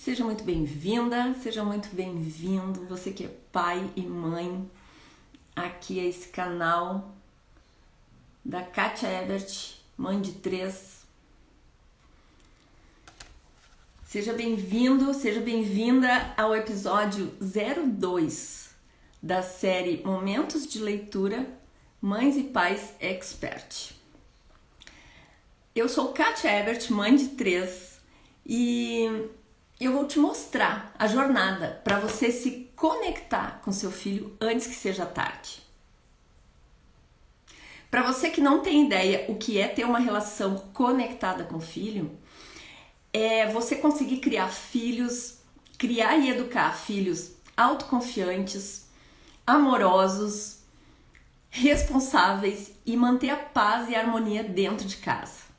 Seja muito bem-vinda, seja muito bem-vindo, você que é pai e mãe, aqui é esse canal da Kátia Ebert, mãe de 3. Seja bem-vindo, seja bem-vinda ao episódio 02 da série Momentos de Leitura, Mães e Pais Expert. Eu sou Kátia Ebert, mãe de 3, e eu vou te mostrar a jornada para você se conectar com seu filho antes que seja tarde. Para você que não tem ideia o que é ter uma relação conectada com o filho, é você conseguir criar e educar filhos autoconfiantes, amorosos, responsáveis e manter a paz e a harmonia dentro de casa.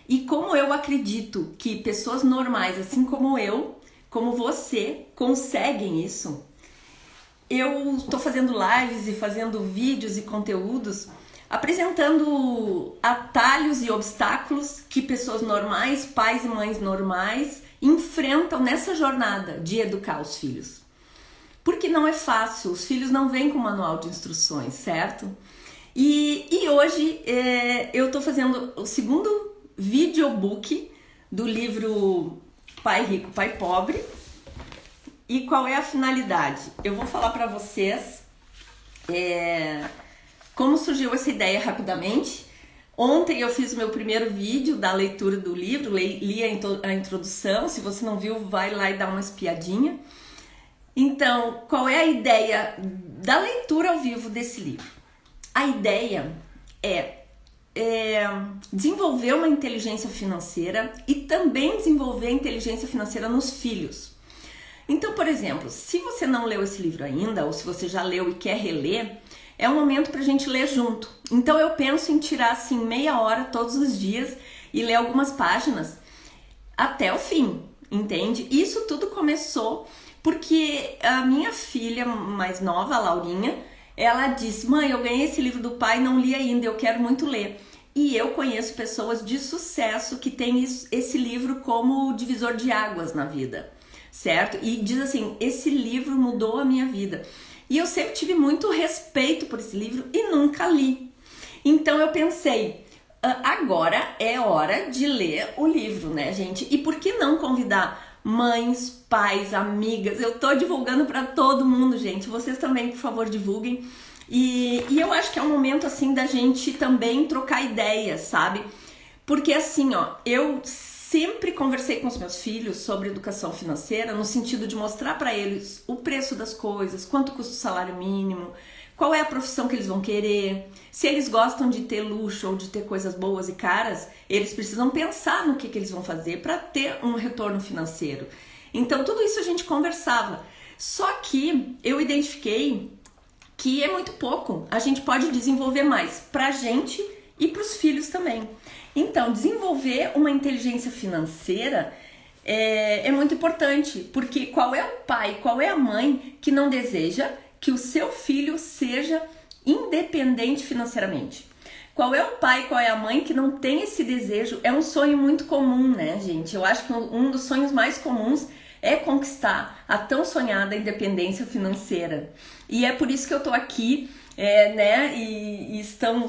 E como eu acredito que pessoas normais, assim como eu, como você, conseguem isso, eu estou fazendo lives e fazendo vídeos e conteúdos apresentando atalhos e obstáculos que pessoas normais, pais e mães normais, enfrentam nessa jornada de educar os filhos. Porque não é fácil, os filhos não vêm com manual de instruções, certo? E hoje eu estou fazendo o segundo videobook do livro Pai Rico, Pai Pobre. E qual é a finalidade? Eu vou falar para vocês como surgiu essa ideia rapidamente. Ontem eu fiz o meu primeiro vídeo da leitura do livro, li a introdução. Se você não viu, vai lá e dá uma espiadinha. Então, qual é a ideia da leitura ao vivo desse livro? A ideia é desenvolver uma inteligência financeira e também desenvolver a inteligência financeira nos filhos. Então, por exemplo, se você não leu esse livro ainda, ou se você já leu e quer reler, é um momento para a gente ler junto. Então eu penso em tirar assim meia hora todos os dias e ler algumas páginas até o fim, entende? Isso tudo começou porque a minha filha mais nova, a Laurinha, ela disse: mãe, eu ganhei esse livro do pai, não li ainda, eu quero muito ler. E eu conheço pessoas de sucesso que têm esse livro como divisor de águas na vida, certo? E diz assim: esse livro mudou a minha vida. E eu sempre tive muito respeito por esse livro e nunca li. Então eu pensei, agora é hora de ler o livro, né, gente? E por que não convidar mães, pais, amigas? Eu tô divulgando para todo mundo, gente. Vocês também, por favor, divulguem. E eu acho que é um momento assim da gente também trocar ideias, sabe? Porque assim, ó, eu sempre conversei com os meus filhos sobre educação financeira no sentido de mostrar para eles o preço das coisas, quanto custa o salário mínimo, qual é a profissão que eles vão querer, se eles gostam de ter luxo ou de ter coisas boas e caras, eles precisam pensar no que eles vão fazer para ter um retorno financeiro. Então tudo isso a gente conversava. Só que eu identifiquei que é muito pouco, a gente pode desenvolver mais pra gente e pros filhos também. Então, desenvolver uma inteligência financeira é muito importante, porque qual é o pai, qual é a mãe que não deseja que o seu filho seja independente financeiramente? Qual é o pai, qual é a mãe que não tem esse desejo? É um sonho muito comum, né, gente? Eu acho que um dos sonhos mais comuns é conquistar a tão sonhada independência financeira. E é por isso que eu tô aqui, né?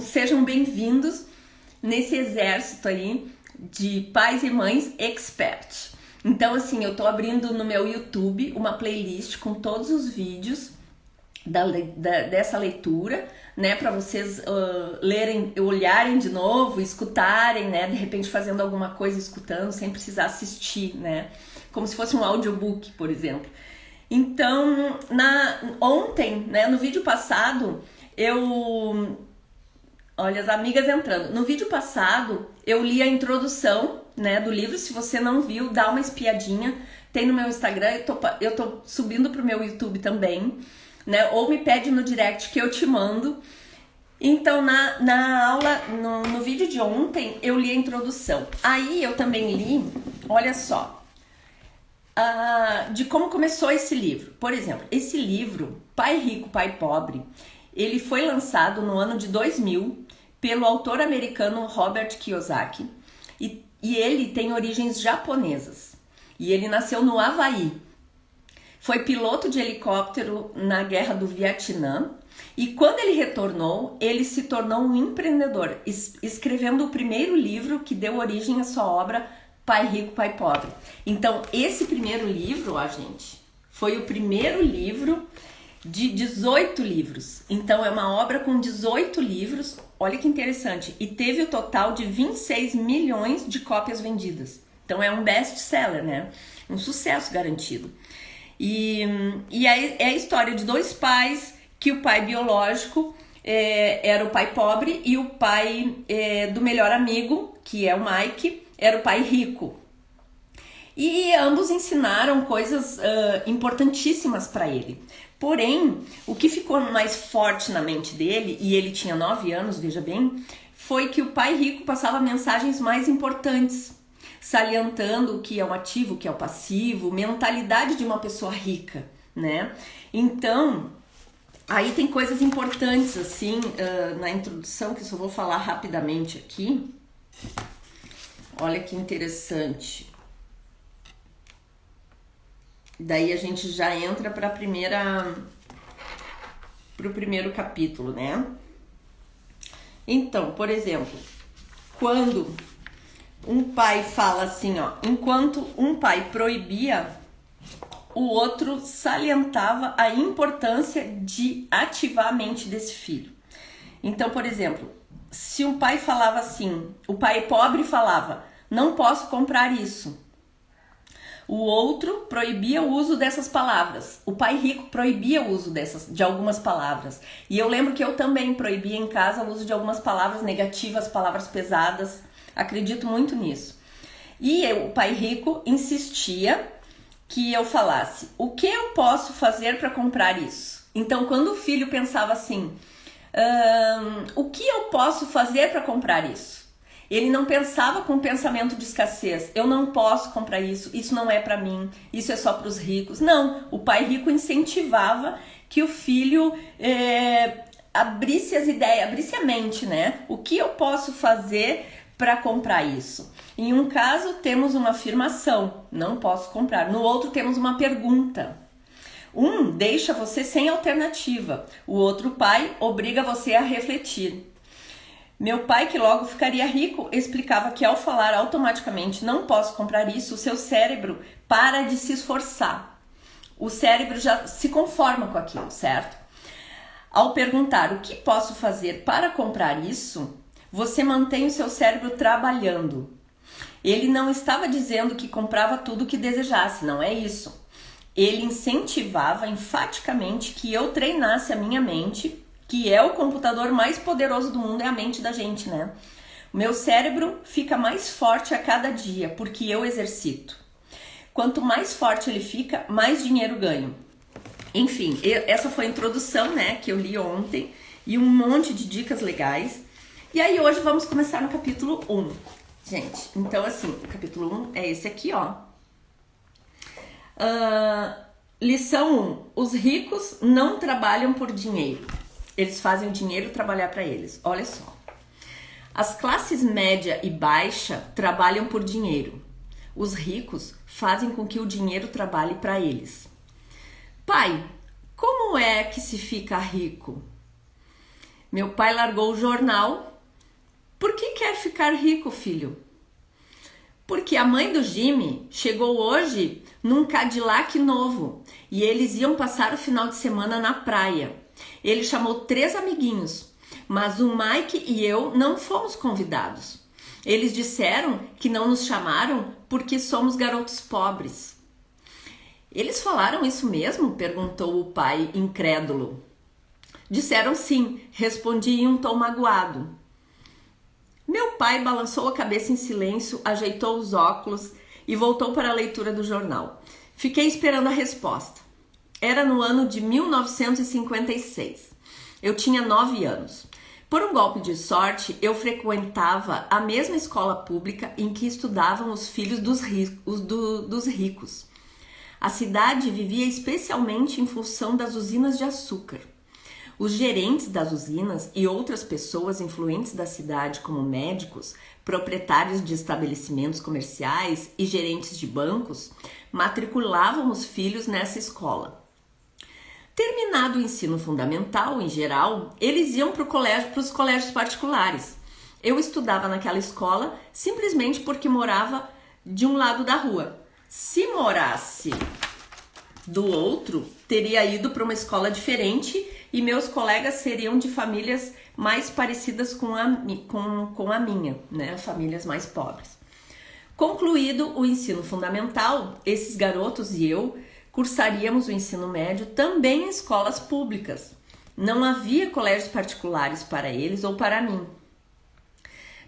Sejam bem-vindos nesse exército aí de pais e mães expert. Então, assim, eu tô abrindo no meu YouTube uma playlist com todos os vídeos dessa leitura, né, para vocês lerem, olharem de novo, escutarem, né, de repente fazendo alguma coisa, escutando, sem precisar assistir, né, como se fosse um audiobook, por exemplo. Então, ontem, né, no vídeo passado, olha, as amigas entrando. No vídeo passado, eu li a introdução, né, do livro. Se você não viu, dá uma espiadinha. Tem no meu Instagram, eu tô subindo pro meu YouTube também, né? Ou me pede no direct que eu te mando. Então, na aula, no vídeo de ontem, eu li a introdução. Aí, eu também li, olha só, de como começou esse livro. Por exemplo, esse livro, Pai Rico, Pai Pobre, ele foi lançado no ano de 2000 pelo autor americano Robert Kiyosaki e ele tem origens japonesas. e ele nasceu no Havaí. Foi piloto de helicóptero na Guerra do Vietnã e quando ele retornou, ele se tornou um empreendedor, escrevendo o primeiro livro que deu origem à sua obra Pai Rico, Pai Pobre. Então, esse primeiro livro, ó, gente, foi o primeiro livro de 18 livros. Então, é uma obra com 18 livros, olha que interessante, e teve o total de 26 milhões de cópias vendidas. Então, é um best-seller, né? Um sucesso garantido. E é a história de dois pais, que o pai biológico era o pai pobre e o pai do melhor amigo, que é o Mike, era o pai rico. E ambos ensinaram coisas importantíssimas para ele. Porém, o que ficou mais forte na mente dele, e ele tinha 9 anos, veja bem, foi que o pai rico passava mensagens mais importantes, salientando o que é o ativo, o que é o passivo, mentalidade de uma pessoa rica, né? Então, aí tem coisas importantes, assim, na introdução, que eu só vou falar rapidamente aqui. Olha que interessante. Daí a gente já entra para o primeiro capítulo, né? Então, por exemplo, quando um pai fala assim, ó, enquanto um pai proibia, o outro salientava a importância de ativar a mente desse filho. Então, por exemplo, se um pai falava assim, o pai pobre falava, não posso comprar isso. O outro proibia o uso dessas palavras. O pai rico proibia o uso de algumas palavras. E eu lembro que eu também proibia em casa o uso de algumas palavras negativas, palavras pesadas. Acredito muito nisso. E o pai rico insistia que eu falasse, o que eu posso fazer para comprar isso? Então, quando o filho pensava assim, o que eu posso fazer para comprar isso? Ele não pensava com pensamento de escassez. Eu não posso comprar isso, isso não é para mim, isso é só para os ricos. Não, o pai rico incentivava que o filho abrisse as ideias, abrisse a mente, né? O que eu posso fazer para comprar isso? Em um caso, temos uma afirmação, não posso comprar. No outro, temos uma pergunta. Um deixa você sem alternativa, o outro pai obriga você a refletir. Meu pai, que logo ficaria rico, explicava que ao falar automaticamente não posso comprar isso, o seu cérebro para de se esforçar. O cérebro já se conforma com aquilo, certo? Ao perguntar o que posso fazer para comprar isso, você mantém o seu cérebro trabalhando. Ele não estava dizendo que comprava tudo o que desejasse, não é isso. Ele incentivava enfaticamente que eu treinasse a minha mente, que é o computador mais poderoso do mundo, é a mente da gente, né? O meu cérebro fica mais forte a cada dia, porque eu exercito. Quanto mais forte ele fica, mais dinheiro ganho. Enfim, essa foi a introdução, né, que eu li ontem, e um monte de dicas legais. E aí hoje vamos começar no capítulo 1. Gente, então assim, o capítulo 1 é esse aqui, ó. Lição 1. Os ricos não trabalham por dinheiro. Eles fazem o dinheiro trabalhar para eles. Olha só. As classes média e baixa trabalham por dinheiro. Os ricos fazem com que o dinheiro trabalhe para eles. Pai, como é que se fica rico? Meu pai largou o jornal. Por que quer ficar rico, filho? Porque a mãe do Jimmy chegou hoje num Cadillac novo e eles iam passar o final de semana na praia. Ele chamou 3 amiguinhos, mas o Mike e eu não fomos convidados. Eles disseram que não nos chamaram porque somos garotos pobres. Eles falaram isso mesmo? Perguntou o pai, incrédulo. Disseram sim, respondi em um tom magoado. Meu pai balançou a cabeça em silêncio, ajeitou os óculos e voltou para a leitura do jornal. Fiquei esperando a resposta. Era no ano de 1956. Eu tinha 9 anos. Por um golpe de sorte, eu frequentava a mesma escola pública em que estudavam os filhos dos ricos. A cidade vivia especialmente em função das usinas de açúcar. Os gerentes das usinas e outras pessoas influentes da cidade, como médicos, proprietários de estabelecimentos comerciais e gerentes de bancos, matriculavam os filhos nessa escola. Terminado o ensino fundamental, em geral, eles iam para os colégios particulares. Eu estudava naquela escola simplesmente porque morava de um lado da rua. Se morasse do outro, teria ido para uma escola diferente e meus colegas seriam de famílias mais parecidas com a minha, né? Famílias mais pobres. Concluído o ensino fundamental, esses garotos e eu cursaríamos o ensino médio também em escolas públicas. Não havia colégios particulares para eles ou para mim.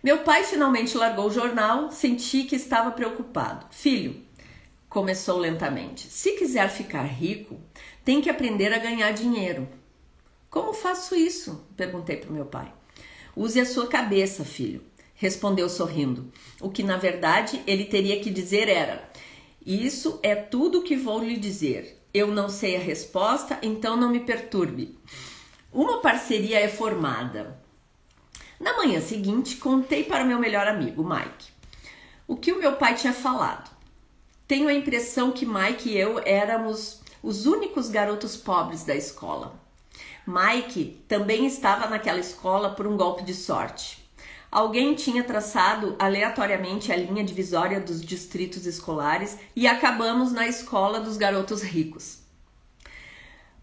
Meu pai finalmente largou o jornal, senti que estava preocupado. Filho, começou lentamente, se quiser ficar rico, tem que aprender a ganhar dinheiro. Como faço isso? Perguntei para o meu pai. Use a sua cabeça, filho, respondeu sorrindo. O que na verdade ele teria que dizer era: isso é tudo o que vou lhe dizer. Eu não sei a resposta, então não me perturbe. Uma parceria é formada. Na manhã seguinte, contei para o meu melhor amigo, Mike, o que o meu pai tinha falado. Tenho a impressão que Mike e eu éramos os únicos garotos pobres da escola. Mike também estava naquela escola por um golpe de sorte. Alguém tinha traçado aleatoriamente a linha divisória dos distritos escolares e acabamos na escola dos garotos ricos.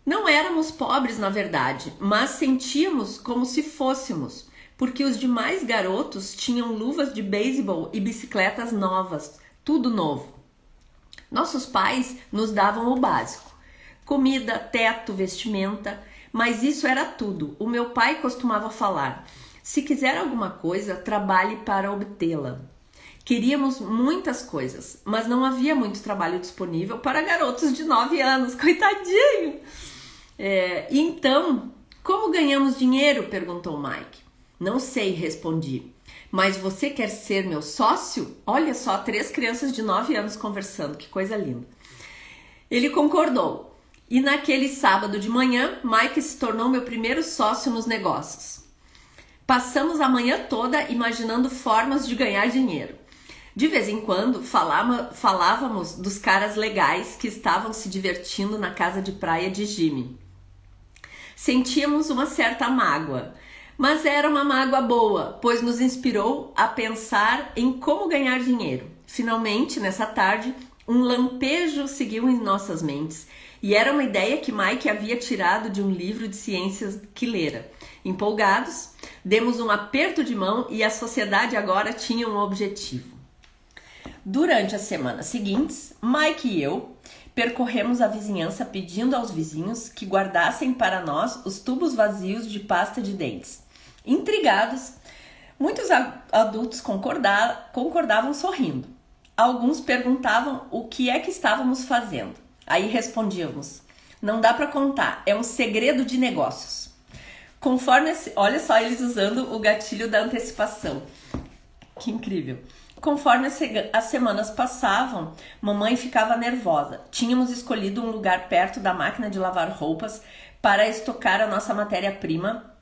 Não éramos pobres, na verdade, mas sentíamos como se fôssemos, porque os demais garotos tinham luvas de beisebol e bicicletas novas, tudo novo. Nossos pais nos davam o básico: comida, teto, vestimenta, mas isso era tudo. O meu pai costumava falar: se quiser alguma coisa, trabalhe para obtê-la. Queríamos muitas coisas, mas não havia muito trabalho disponível para garotos de 9 anos, coitadinho! Então, como ganhamos dinheiro? Perguntou Mike. Não sei, respondi. Mas você quer ser meu sócio? Olha só, 3 crianças de 9 anos conversando, que coisa linda. Ele concordou. E naquele sábado de manhã, Mike se tornou meu primeiro sócio nos negócios. Passamos a manhã toda imaginando formas de ganhar dinheiro. De vez em quando, falávamos dos caras legais que estavam se divertindo na casa de praia de Jimmy. Sentíamos uma certa mágoa, mas era uma mágoa boa, pois nos inspirou a pensar em como ganhar dinheiro. Finalmente, nessa tarde, um lampejo seguiu em nossas mentes e era uma ideia que Mike havia tirado de um livro de ciências que lera. Empolgados, demos um aperto de mão e a sociedade agora tinha um objetivo. Durante as semanas seguintes, Mike e eu percorremos a vizinhança pedindo aos vizinhos que guardassem para nós os tubos vazios de pasta de dentes. Intrigados, muitos adultos concordavam sorrindo. Alguns perguntavam o que é que estávamos fazendo. Aí respondíamos: não dá para contar, é um segredo de negócios. Olha só eles usando o gatilho da antecipação. Que incrível. Conforme as semanas passavam, mamãe ficava nervosa. Tínhamos escolhido um lugar perto da máquina de lavar roupas para estocar a nossa matéria-prima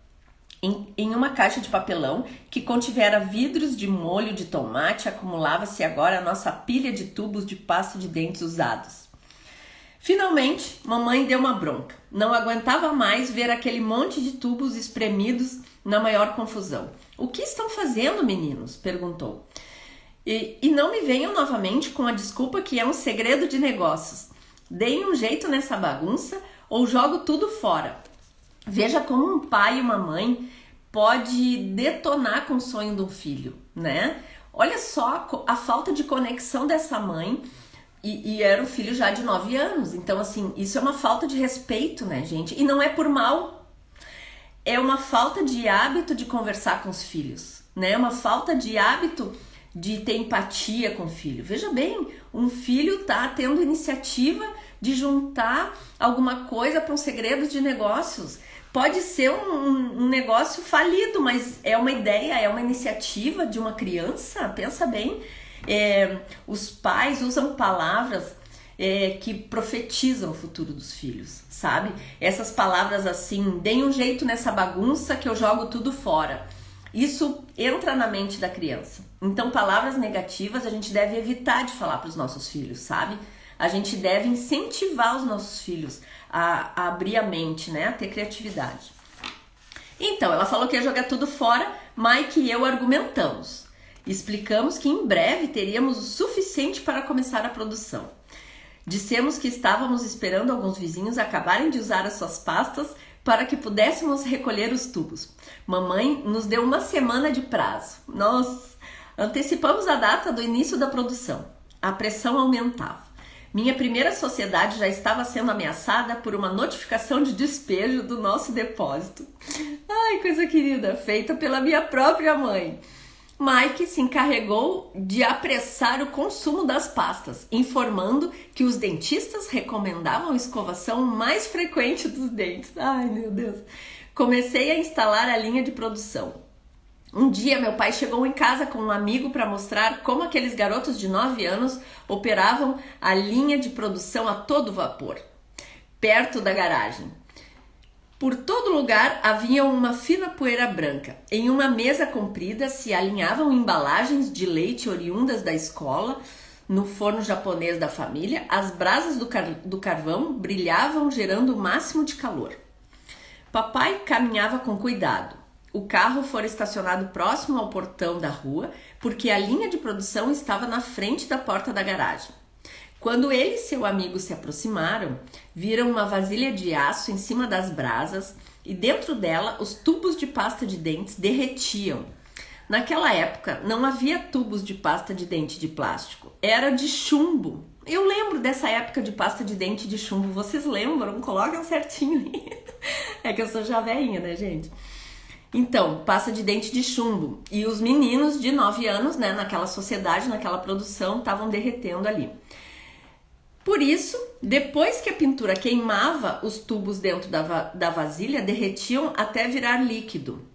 em uma caixa de papelão que contivera vidros de molho de tomate. Acumulava-se agora a nossa pilha de tubos de pasta de dentes usados. Finalmente, mamãe deu uma bronca. Não aguentava mais ver aquele monte de tubos espremidos na maior confusão. O que estão fazendo, meninos? Perguntou. E não me venham novamente com a desculpa que é um segredo de negócios. Deem um jeito nessa bagunça ou jogo tudo fora. Veja como um pai e uma mãe pode detonar com o sonho do filho, né? Olha só a falta de conexão dessa mãe. E era um filho já de 9 anos. Então, assim, isso é uma falta de respeito, né, gente? E não é por mal. É uma falta de hábito de conversar com os filhos, né? É uma falta de hábito de ter empatia com o filho. Veja bem, um filho tá tendo iniciativa de juntar alguma coisa para um segredo de negócios. Pode ser um negócio falido, mas é uma ideia, é uma iniciativa de uma criança. Pensa bem. Os pais usam palavras que profetizam o futuro dos filhos, sabe? Essas palavras assim, deem um jeito nessa bagunça que eu jogo tudo fora. Isso entra na mente da criança. Então, palavras negativas a gente deve evitar de falar para os nossos filhos, sabe? A gente deve incentivar os nossos filhos a abrir a mente, né? A ter criatividade. Então, ela falou que ia jogar tudo fora, Mike e eu argumentamos. Explicamos que em breve teríamos o suficiente para começar a produção. Dissemos que estávamos esperando alguns vizinhos acabarem de usar as suas pastas para que pudéssemos recolher os tubos. Mamãe nos deu uma semana de prazo. Nós antecipamos a data do início da produção. A pressão aumentava. Minha primeira sociedade já estava sendo ameaçada por uma notificação de despejo do nosso depósito. Ai, coisa querida, feita pela minha própria mãe. Mike se encarregou de apressar o consumo das pastas, informando que os dentistas recomendavam a escovação mais frequente dos dentes. Ai, meu Deus. Comecei a instalar a linha de produção. Um dia, meu pai chegou em casa com um amigo para mostrar como aqueles garotos de 9 anos operavam a linha de produção a todo vapor, perto da garagem. Por todo lugar havia uma fina poeira branca. Em uma mesa comprida se alinhavam embalagens de leite oriundas da escola. No forno japonês da família, as brasas do carvão brilhavam, gerando o máximo de calor. Papai caminhava com cuidado. O carro fora estacionado próximo ao portão da rua, porque a linha de produção estava na frente da porta da garagem. Quando ele e seu amigo se aproximaram, viram uma vasilha de aço em cima das brasas e dentro dela os tubos de pasta de dentes derretiam. Naquela época não havia tubos de pasta de dente de plástico, era de chumbo. Eu lembro dessa época de pasta de dente de chumbo, vocês lembram? Coloquem certinho aí. É que eu sou já velhinha, né, gente? Então, pasta de dente de chumbo. E os meninos de 9 anos, né, naquela sociedade, naquela produção, estavam derretendo ali. Por isso, depois que a pintura queimava, os tubos dentro da vasilha derretiam até virar líquido.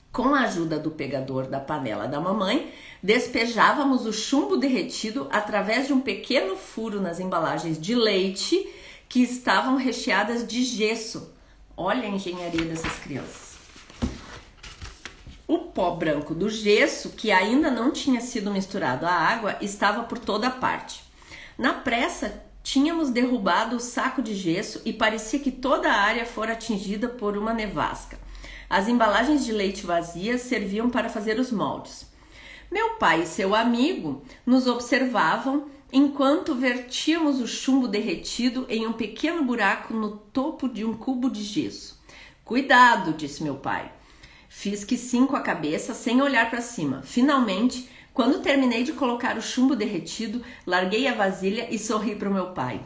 Com a ajuda do pegador da panela da mamãe, despejávamos o chumbo derretido através de um pequeno furo nas embalagens de leite que estavam recheadas de gesso. Olha a engenharia dessas crianças. O pó branco do gesso, que ainda não tinha sido misturado à água, estava por toda parte. Na pressa, tínhamos derrubado o saco de gesso e parecia que toda a área fora atingida por uma nevasca. As embalagens de leite vazias serviam para fazer os moldes. Meu pai e seu amigo nos observavam enquanto vertíamos o chumbo derretido em um pequeno buraco no topo de um cubo de gesso. Cuidado, disse meu pai. Fiz que sim com a cabeça, sem olhar para cima. Finalmente, quando terminei de colocar o chumbo derretido, larguei a vasilha e sorri para o meu pai.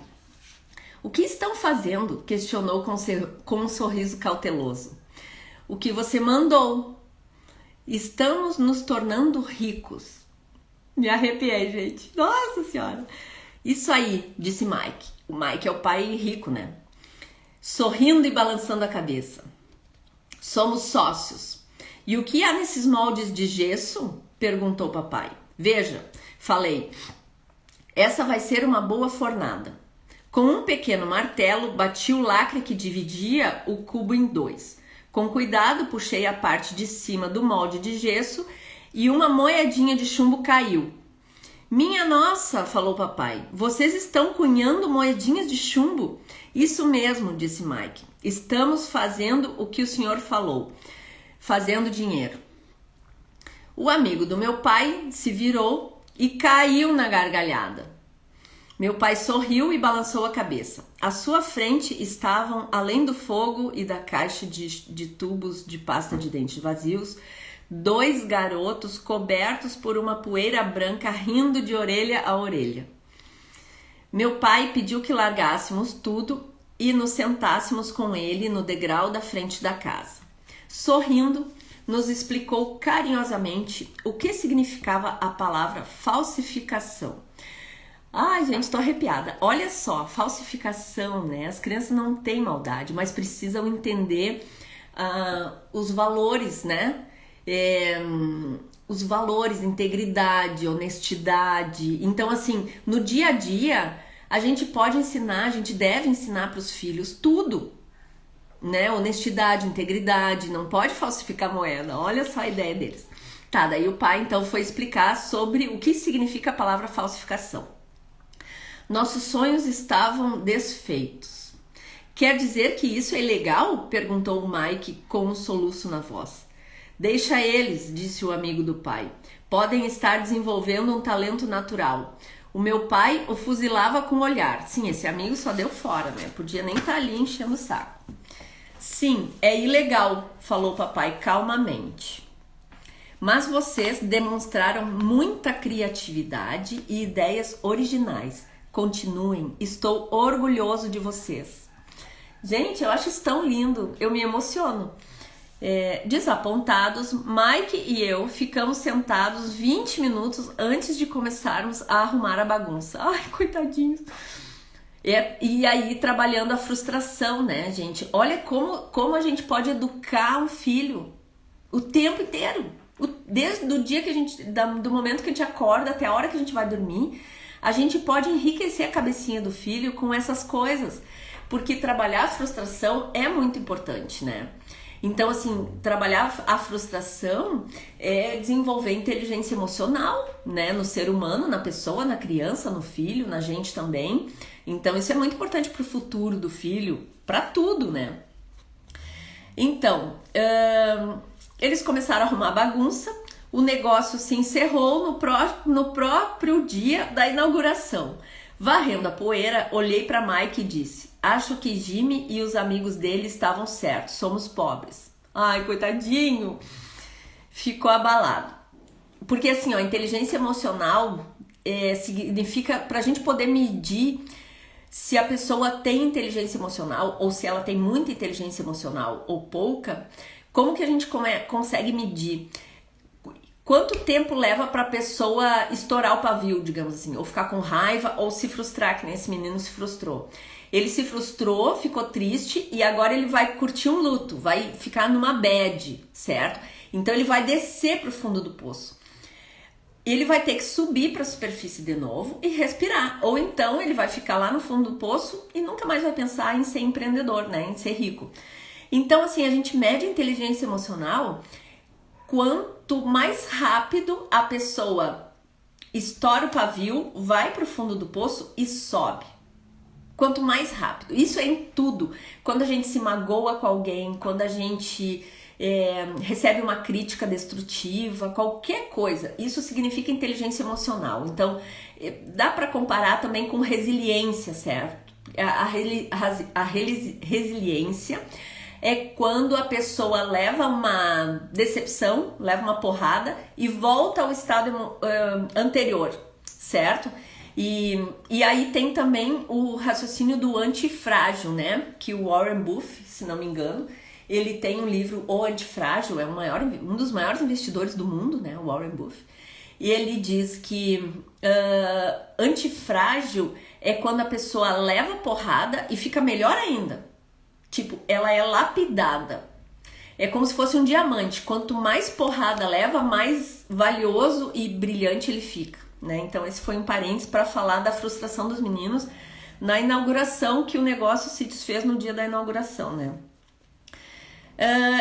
O que estão fazendo? Questionou com um sorriso cauteloso. O que você mandou. Estamos nos tornando ricos. Me arrepiei, gente. Nossa Senhora. Isso aí, disse Mike. O Mike é o pai rico, né? Sorrindo e balançando a cabeça. Somos sócios. E o que há nesses moldes de gesso? Perguntou papai. Veja, falei. Essa vai ser uma boa fornada. Com um pequeno martelo, bati o lacre que dividia o cubo em dois. Com cuidado, puxei a parte de cima do molde de gesso e uma moedinha de chumbo caiu. Minha nossa, falou papai, vocês estão cunhando moedinhas de chumbo? Isso mesmo, disse Mike. Estamos fazendo o que o senhor falou, fazendo dinheiro. O amigo do meu pai se virou e caiu na gargalhada. Meu pai sorriu e balançou a cabeça. À sua frente estavam, além do fogo e da caixa de tubos de pasta de dente vazios, dois garotos cobertos por uma poeira branca rindo de orelha a orelha. Meu pai pediu que largássemos tudo e nos sentássemos com ele no degrau da frente da casa. Sorrindo, nos explicou carinhosamente o que significava a palavra falsificação. Ai, gente, tô arrepiada. Olha só, falsificação, né? As crianças não têm maldade, mas precisam entender os valores, né? Os valores, integridade, honestidade. Então, assim, no dia a dia, A gente pode ensinar, a gente deve ensinar para os filhos tudo, né? Honestidade, integridade, não pode falsificar moeda. Olha só a ideia deles. Tá, daí o pai então foi explicar sobre o que significa a palavra falsificação. Nossos sonhos estavam desfeitos. Quer dizer que isso é ilegal? Perguntou o Mike com um soluço na voz. Deixa eles, disse o amigo do pai. Podem estar desenvolvendo um talento natural. O meu pai o fuzilava com o olhar. Sim, esse amigo só deu fora, né? Podia nem estar ali enchendo o saco. Sim, é ilegal, falou o papai calmamente. Mas vocês demonstraram muita criatividade e ideias originais. Continuem, estou orgulhoso de vocês. Gente, eu acho isso tão lindo, eu me emociono. Desapontados, Mike e eu ficamos sentados 20 minutos antes de começarmos a arrumar a bagunça. Ai, coitadinhos. E aí trabalhando a frustração, né, gente? Olha como a gente pode educar um filho o tempo inteiro. Desde o dia que do momento que a gente acorda até a hora que a gente vai dormir, a gente pode enriquecer a cabecinha do filho com essas coisas. Porque trabalhar a frustração é muito importante, né? Então, assim, trabalhar a frustração é desenvolver inteligência emocional, né? No ser humano, na pessoa, na criança, no filho, na gente também. Então, isso é muito importante para o futuro do filho, para tudo, né? Então, eles começaram a arrumar bagunça, o negócio se encerrou no próprio dia da inauguração. Varrendo a poeira, olhei para Mike e disse: acho que Jimmy e os amigos dele estavam certos, somos pobres. Ai, coitadinho, ficou abalado. Porque assim, ó, a inteligência emocional significa, pra gente poder medir se a pessoa tem inteligência emocional ou se ela tem muita inteligência emocional ou pouca, como que a gente consegue medir? Quanto tempo leva para a pessoa estourar o pavio, digamos assim, ou ficar com raiva ou se frustrar, que nem esse menino se frustrou. Ele se frustrou, ficou triste e agora ele vai curtir um luto, vai ficar numa bad, certo? Então ele vai descer para o fundo do poço. Ele vai ter que subir para a superfície de novo e respirar. Ou então ele vai ficar lá no fundo do poço e nunca mais vai pensar em ser empreendedor, né? Em ser rico. Então, assim, a gente mede a inteligência emocional quanto mais rápido a pessoa estoura o pavio, vai para o fundo do poço e sobe. Quanto mais rápido. Isso é em tudo. Quando a gente se magoa com alguém, quando a gente recebe uma crítica destrutiva, qualquer coisa, isso significa inteligência emocional. Então, dá para comparar também com resiliência, certo? A resiliência é quando a pessoa leva uma decepção, leva uma porrada e volta ao estado anterior, certo? E aí tem também o raciocínio do antifrágil, né? Que o Warren Buffett, se não me engano, ele tem um livro, O Antifrágil, é um dos maiores investidores do mundo, né? O Warren Buffett. E ele diz que antifrágil é quando a pessoa leva porrada e fica melhor ainda. Tipo, ela é lapidada. É como se fosse um diamante. Quanto mais porrada leva, mais valioso e brilhante ele fica, né? Então esse foi um parênteses para falar da frustração dos meninos na inauguração, que o negócio se desfez no dia da inauguração, né?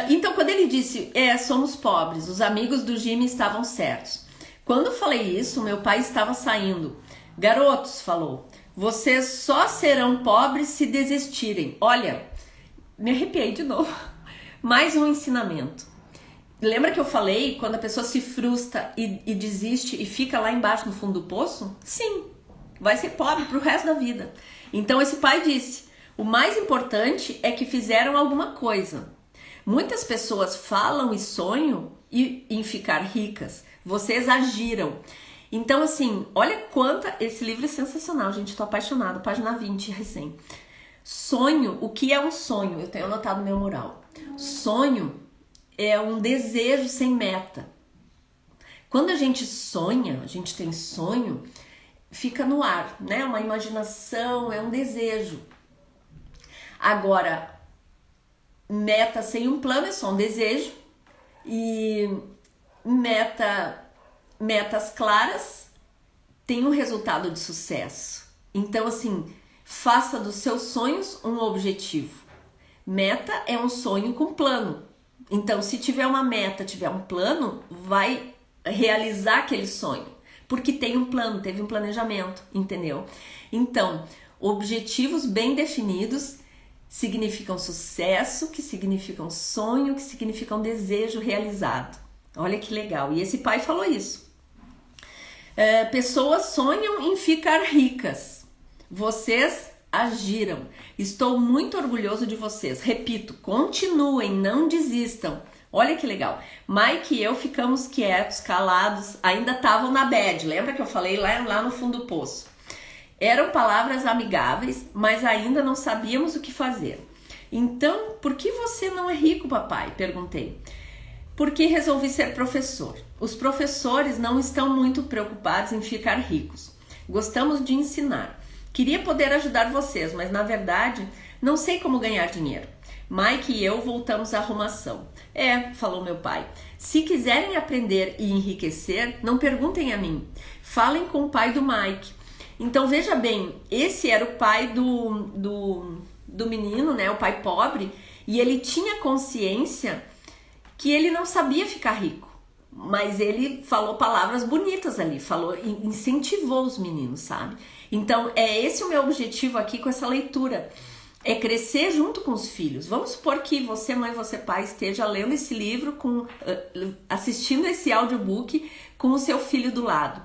Então quando ele disse, somos pobres, os amigos do Jimmy estavam certos. Quando eu falei isso, meu pai estava saindo. Garotos, falou, vocês só serão pobres se desistirem. Olha, me arrepiei de novo. Mais um ensinamento. Lembra que eu falei quando a pessoa se frustra e desiste e fica lá embaixo no fundo do poço? Sim, vai ser pobre pro resto da vida. Então esse pai disse, o mais importante é que fizeram alguma coisa. Muitas pessoas falam e sonham em ficar ricas. Vocês agiram. Então assim, olha quanta... Esse livro é sensacional, gente, tô apaixonada. Página 20, recém. Sonho, o que é um sonho? Eu tenho anotado no meu mural. Sonho é um desejo sem meta. Quando a gente sonha, a gente tem sonho, fica no ar, né? Uma imaginação, é um desejo. Agora, meta sem um plano é só um desejo. E metas claras tem um resultado de sucesso. Então, assim, faça dos seus sonhos um objetivo. Meta é um sonho com plano. Então, se tiver uma meta, tiver um plano, vai realizar aquele sonho. Porque tem um plano, teve um planejamento, entendeu? Então, objetivos bem definidos significam sucesso, que significam sonho, que significam desejo realizado. Olha que legal. E esse pai falou isso. Pessoas sonham em ficar ricas. Vocês agiram. Estou muito orgulhoso de vocês. Repito, continuem, não desistam. Olha que legal. Mike e eu ficamos quietos, calados, ainda estavam na bad. Lembra que eu falei lá no fundo do poço? Eram palavras amigáveis, mas ainda não sabíamos o que fazer. Então, por que você não é rico, papai? Perguntei. Porque resolvi ser professor. Os professores não estão muito preocupados em ficar ricos. Gostamos de ensinar. Queria poder ajudar vocês, mas na verdade não sei como ganhar dinheiro. Mike e eu voltamos à arrumação. Falou meu pai. Se quiserem aprender e enriquecer, não perguntem a mim. Falem com o pai do Mike. Então veja bem, esse era o pai do menino, né? O pai pobre, e ele tinha consciência que ele não sabia ficar rico, mas ele falou palavras bonitas ali, incentivou os meninos, sabe? Então é esse o meu objetivo aqui com essa leitura, é crescer junto com os filhos. Vamos supor que você, mãe, você, pai, esteja lendo esse livro, assistindo esse audiobook com o seu filho do lado.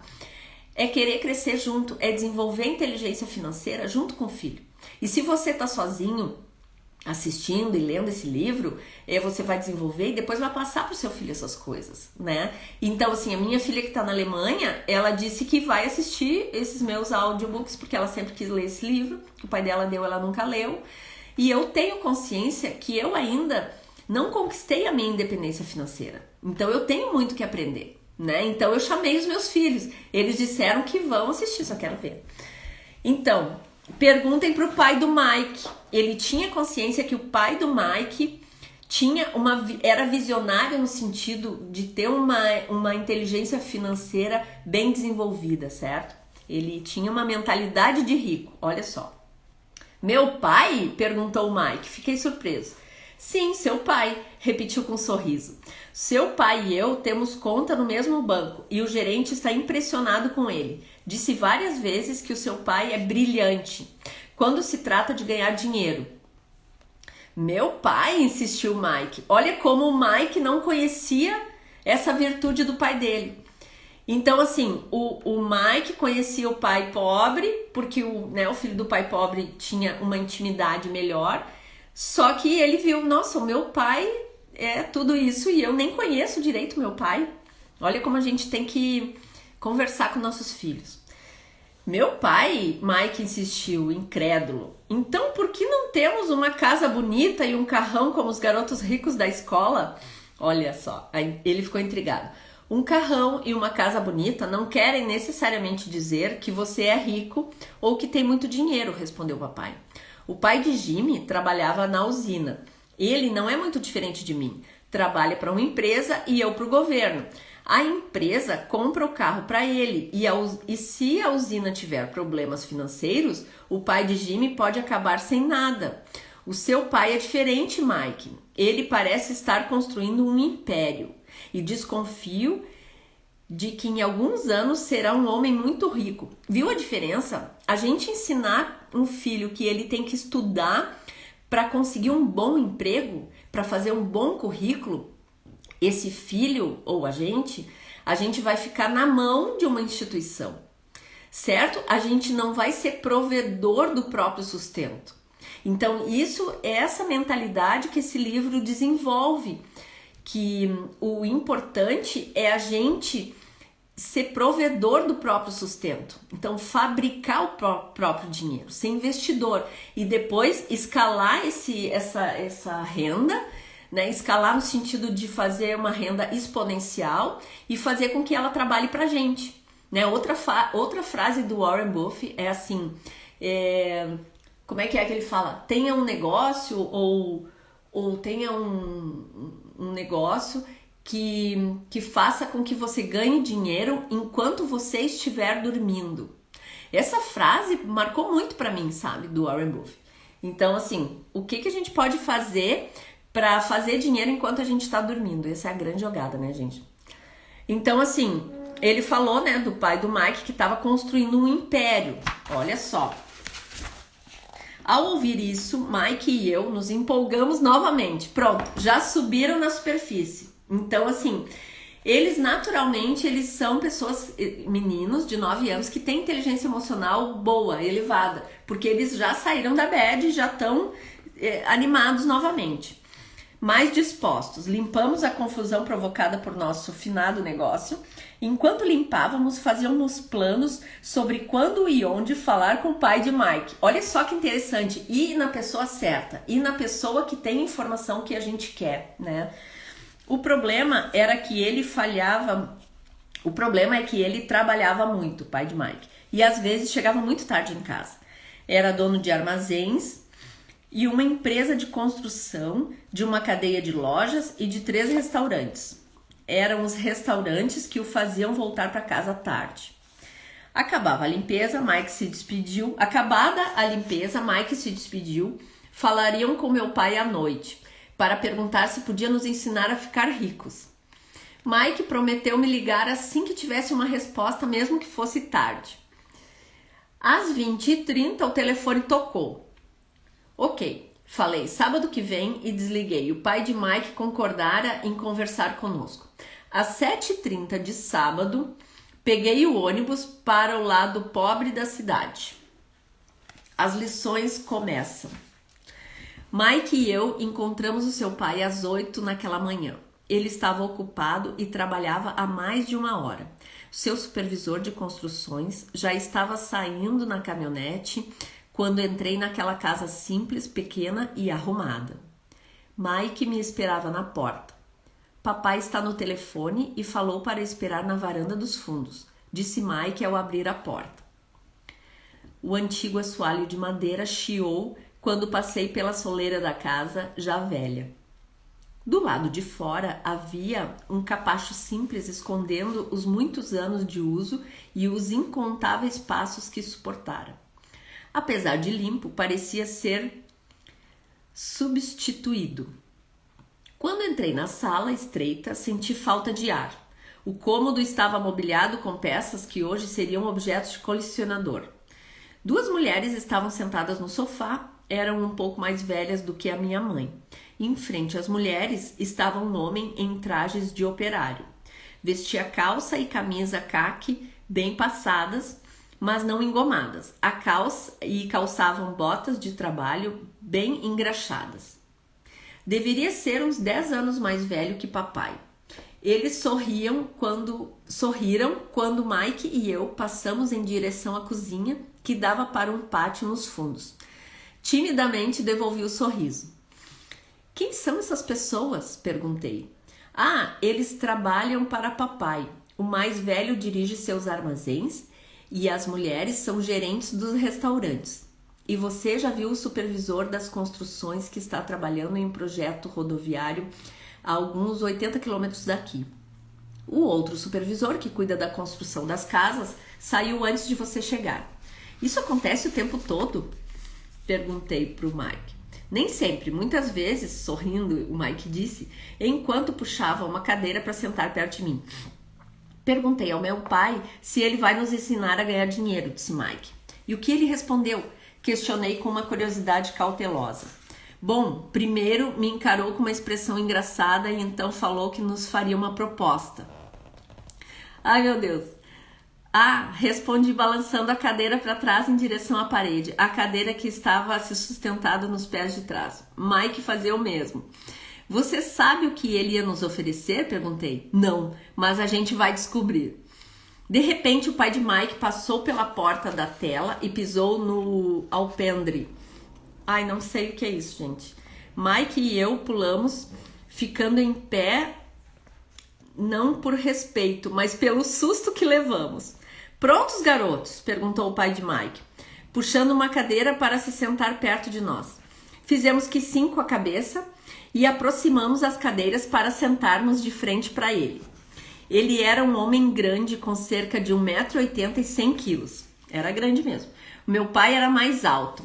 É querer crescer junto, é desenvolver inteligência financeira junto com o filho. E se você está sozinho assistindo e lendo esse livro, você vai desenvolver e depois vai passar para o seu filho essas coisas, né? Então, assim, a minha filha que está na Alemanha, ela disse que vai assistir esses meus audiobooks, porque ela sempre quis ler esse livro, que o pai dela deu, ela nunca leu. E eu tenho consciência que eu ainda não conquistei a minha independência financeira. Então, eu tenho muito que aprender, né? Então, eu chamei os meus filhos. Eles disseram que vão assistir, só quero ver. Então, perguntem para o pai do Mike. Ele tinha consciência que o pai do Mike era visionário no sentido de ter uma inteligência financeira bem desenvolvida, certo? Ele tinha uma mentalidade de rico, olha só. Meu pai? Perguntou o Mike. Fiquei surpreso. Sim, seu pai, repetiu com um sorriso. Seu pai e eu temos conta no mesmo banco e o gerente está impressionado com ele. Disse várias vezes que o seu pai é brilhante quando se trata de ganhar dinheiro. Meu pai, insistiu Mike. Olha como o Mike não conhecia essa virtude do pai dele. Então, assim, o Mike conhecia o pai pobre, porque o filho do pai pobre tinha uma intimidade melhor. Só que ele viu, nossa, o meu pai é tudo isso e eu nem conheço direito meu pai. Olha como a gente tem que conversar com nossos filhos. Meu pai, Mike insistiu, incrédulo. Então por que não temos uma casa bonita e um carrão como os garotos ricos da escola? Olha só, aí ele ficou intrigado. Um carrão e uma casa bonita não querem necessariamente dizer que você é rico ou que tem muito dinheiro, respondeu o papai. O pai de Jimmy trabalhava na usina. Ele não é muito diferente de mim. Trabalha para uma empresa e eu para o governo. A empresa compra o carro para ele e se a usina tiver problemas financeiros, o pai de Jimmy pode acabar sem nada. O seu pai é diferente, Mike. Ele parece estar construindo um império e desconfio de que em alguns anos será um homem muito rico. Viu a diferença? A gente ensinar um filho que ele tem que estudar para conseguir um bom emprego, para fazer um bom currículo, esse filho ou a gente vai ficar na mão de uma instituição, certo? A gente não vai ser provedor do próprio sustento. Então, isso é essa mentalidade que esse livro desenvolve, que o importante é a gente ser provedor do próprio sustento. Então, fabricar o próprio dinheiro, ser investidor e depois escalar essa renda, né? Escalar no sentido de fazer uma renda exponencial e fazer com que ela trabalhe pra gente, né? Outra frase do Warren Buffett é assim, como é que ele fala? Tenha um negócio ou tenha um negócio que faça com que você ganhe dinheiro enquanto você estiver dormindo. Essa frase marcou muito pra mim, sabe, do Warren Buffett. Então, assim, o que a gente pode fazer pra fazer dinheiro enquanto a gente tá dormindo? Essa é a grande jogada, né, gente? Então, assim, ele falou, né, do pai do Mike que estava construindo um império. Olha só. Ao ouvir isso, Mike e eu nos empolgamos novamente. Pronto, já subiram na superfície. Então, assim, eles naturalmente, eles são pessoas, meninos de 9 anos que têm inteligência emocional boa, elevada. Porque eles já saíram da bad e já estão animados novamente. Mais dispostos, limpamos a confusão provocada por nosso finado negócio. Enquanto limpávamos, fazíamos planos sobre quando e onde falar com o pai de Mike. Olha só que interessante, ir na pessoa certa, ir na pessoa que tem informação que a gente quer, né? O problema era que ele falhava, o problema é que ele trabalhava muito, o pai de Mike, e às vezes chegava muito tarde em casa. Era dono de armazéns e uma empresa de construção, de uma cadeia de lojas e de 3 restaurantes. Eram os restaurantes que o faziam voltar para casa tarde. Acabada a limpeza, Mike se despediu. Falariam com meu pai à noite, para perguntar se podia nos ensinar a ficar ricos. Mike prometeu me ligar assim que tivesse uma resposta, mesmo que fosse tarde. Às 20h30, o telefone tocou. Ok, falei sábado que vem e desliguei. O pai de Mike concordara em conversar conosco. Às 7h30 de sábado, peguei o ônibus para o lado pobre da cidade. As lições começam. Mike e eu encontramos o seu pai às 8 naquela manhã. Ele estava ocupado e trabalhava há mais de 1 hora. Seu supervisor de construções já estava saindo na caminhonete quando entrei naquela casa simples, pequena e arrumada. Mike me esperava na porta. Papai está no telefone e falou para esperar na varanda dos fundos, disse Mike ao abrir a porta. O antigo assoalho de madeira chiou quando passei pela soleira da casa, já velha. Do lado de fora havia um capacho simples escondendo os muitos anos de uso e os incontáveis passos que suportara. Apesar de limpo, parecia ser substituído. Quando entrei na sala estreita, senti falta de ar. O cômodo estava mobiliado com peças que hoje seriam objetos de colecionador. 2 mulheres estavam sentadas no sofá, eram um pouco mais velhas do que a minha mãe. Em frente às mulheres estava um homem em trajes de operário. Vestia calça e camisa caque bem passadas, mas não engomadas. Calçavam botas de trabalho bem engraxadas. Deveria ser uns 10 anos mais velho que papai. Eles sorriram quando Mike e eu passamos em direção à cozinha, que dava para um pátio nos fundos. Timidamente devolvi o sorriso. Quem são essas pessoas? Perguntei. Eles trabalham para papai. O mais velho dirige seus armazéns e as mulheres são gerentes dos restaurantes. E você já viu o supervisor das construções que está trabalhando em um projeto rodoviário a alguns 80 quilômetros daqui. O outro supervisor, que cuida da construção das casas, saiu antes de você chegar. Isso acontece o tempo todo? Perguntei para o Mike. Nem sempre, muitas vezes, sorrindo, o Mike disse, enquanto puxava uma cadeira para sentar perto de mim. Perguntei ao meu pai se ele vai nos ensinar a ganhar dinheiro, disse Mike. E o que ele respondeu? Questionei com uma curiosidade cautelosa. Bom, primeiro me encarou com uma expressão engraçada e então falou que nos faria uma proposta. Ai, meu Deus. Respondi balançando a cadeira para trás em direção à parede, a cadeira que estava se sustentando nos pés de trás. Mike fazia o mesmo. Você sabe o que ele ia nos oferecer? Perguntei. Não, mas a gente vai descobrir. De repente, o pai de Mike passou pela porta da tela e pisou no alpendre. Ai, não sei o que é isso, gente. Mike e eu pulamos, ficando em pé, não por respeito, mas pelo susto que levamos. Prontos, garotos? Perguntou o pai de Mike, puxando uma cadeira para se sentar perto de nós. Fizemos que sim com a cabeça e aproximamos as cadeiras para sentarmos de frente para ele. Ele era um homem grande com cerca de 1,80 m e 100 kg. era grande mesmo. Meu pai era mais alto,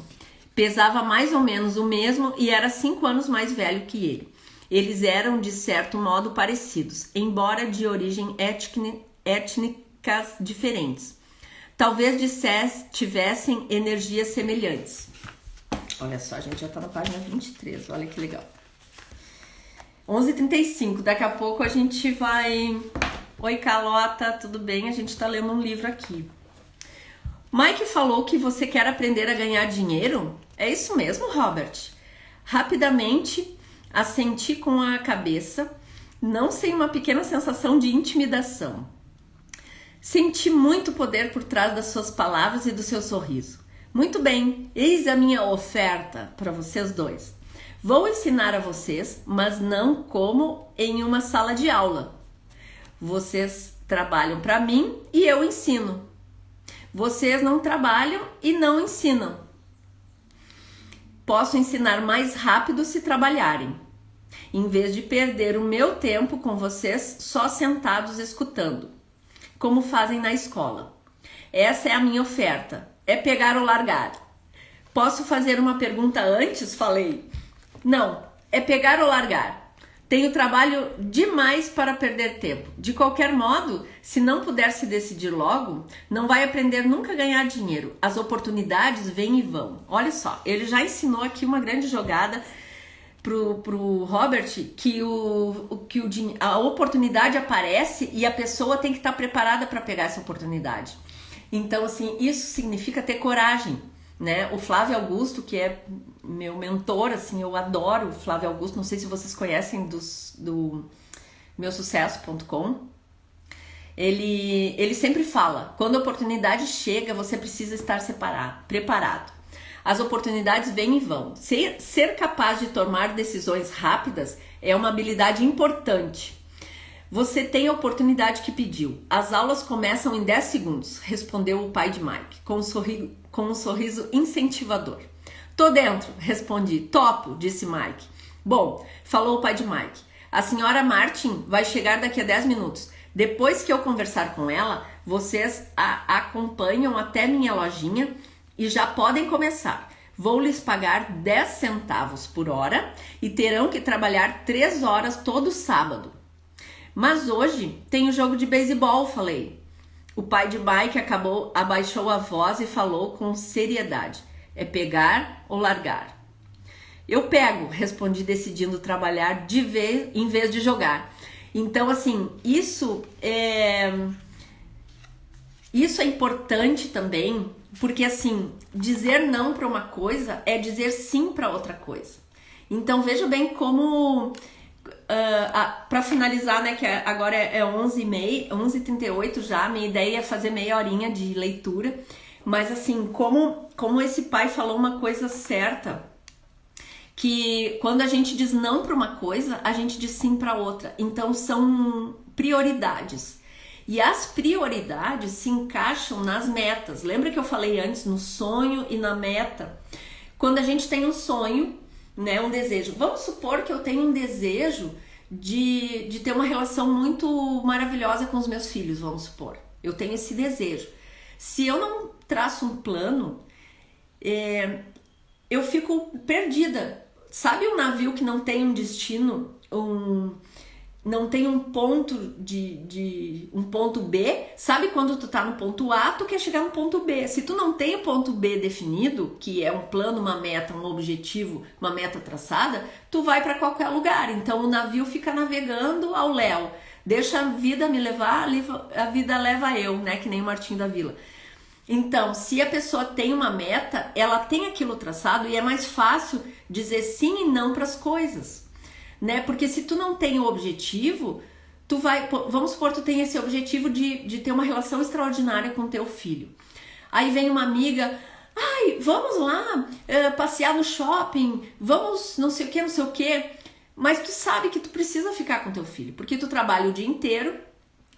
pesava mais ou menos o mesmo e era 5 anos mais velho que ele. Eles eram, de certo modo, parecidos, embora de origem étnicas diferentes. Talvez tivessem energias semelhantes. Olha só, a gente já tá na página 23, olha que legal. 11h35, daqui a pouco a gente vai... Oi, Carlota, tudo bem? A gente tá lendo um livro aqui. Mike falou que você quer aprender a ganhar dinheiro? É isso mesmo, Robert? Rapidamente, assenti com a cabeça, não sem uma pequena sensação de intimidação. Senti muito poder por trás das suas palavras e do seu sorriso. Muito bem, eis a minha oferta para vocês dois. Vou ensinar a vocês, mas não como em uma sala de aula. Vocês trabalham para mim e eu ensino. Vocês não trabalham e não ensinam. Posso ensinar mais rápido se trabalharem, em vez de perder o meu tempo com vocês só sentados escutando, como fazem na escola. Essa é a minha oferta. É pegar ou largar. Posso fazer uma pergunta antes? Falei. Não, é pegar ou largar. Tenho trabalho demais para perder tempo. De qualquer modo, se não puder se decidir logo, não vai aprender nunca a ganhar dinheiro. As oportunidades vêm e vão. Olha só, ele já ensinou aqui uma grande jogada pro Robert, que a oportunidade aparece e a pessoa tem que estar preparada para pegar essa oportunidade. Então, assim, isso significa ter coragem, né? O Flávio Augusto, que é meu mentor, assim, eu adoro o Flávio Augusto, não sei se vocês conhecem do meusucesso.com. Ele sempre fala, quando a oportunidade chega, você precisa estar preparado. As oportunidades vêm e vão. Ser capaz de tomar decisões rápidas é uma habilidade importante. Você tem a oportunidade que pediu. As aulas começam em 10 segundos, respondeu o pai de Mike, com um sorriso incentivador. Tô dentro, respondi. Topo, disse Mike. Bom, falou o pai de Mike. A senhora Martin vai chegar daqui a 10 minutos. Depois que eu conversar com ela, vocês a acompanham até minha lojinha e já podem começar. Vou lhes pagar 10 centavos por hora e terão que trabalhar 3 horas todo sábado. Mas hoje tem o jogo de beisebol, falei. O pai de Mike abaixou a voz e falou com seriedade. É pegar ou largar? Eu pego, respondi, decidindo trabalhar em vez de jogar. Então, assim, isso é importante também, porque, assim, dizer não para uma coisa é dizer sim para outra coisa. Então, veja bem como... para finalizar, né, que agora é 11h38 já, minha ideia é fazer meia horinha de leitura, mas assim, como esse pai falou uma coisa certa, que quando a gente diz não para uma coisa, a gente diz sim para outra, então são prioridades, e as prioridades se encaixam nas metas. Lembra que eu falei antes no sonho e na meta? Quando a gente tem um sonho, né, um desejo. Vamos supor que eu tenho um desejo de ter uma relação muito maravilhosa com os meus filhos, vamos supor. Eu tenho esse desejo. Se eu não traço um plano, eu fico perdida. Sabe um navio que não tem um destino, não tem um ponto um ponto B? Sabe quando tu tá no ponto A, tu quer chegar no ponto B. Se tu não tem o ponto B definido, que é um plano, uma meta, um objetivo, uma meta traçada, tu vai para qualquer lugar. Então o navio fica navegando ao léu. Deixa a vida me levar, a vida leva eu, né? Que nem o Martinho da Vila. Então, se a pessoa tem uma meta, ela tem aquilo traçado e é mais fácil dizer sim e não para as coisas, né? Porque se tu não tem o objetivo, tu vai, vamos supor, tu tem esse objetivo de ter uma relação extraordinária com teu filho. Aí vem uma amiga, ai, vamos lá passear no shopping, vamos não sei o que, mas tu sabe que tu precisa ficar com teu filho, porque tu trabalha o dia inteiro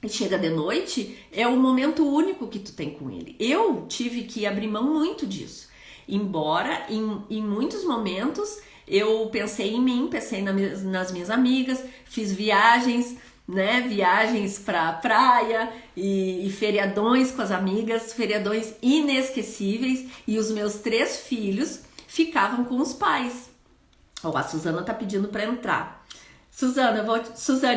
e chega de noite, é o momento único que tu tem com ele. Eu tive que abrir mão muito disso, embora em muitos momentos eu pensei em mim, pensei nas minhas amigas, fiz viagens, né? Viagens pra praia e feriadões com as amigas, feriadões inesquecíveis. E os meus 3 filhos ficavam com os pais. Ó, a Suzana tá pedindo para entrar. Suzane,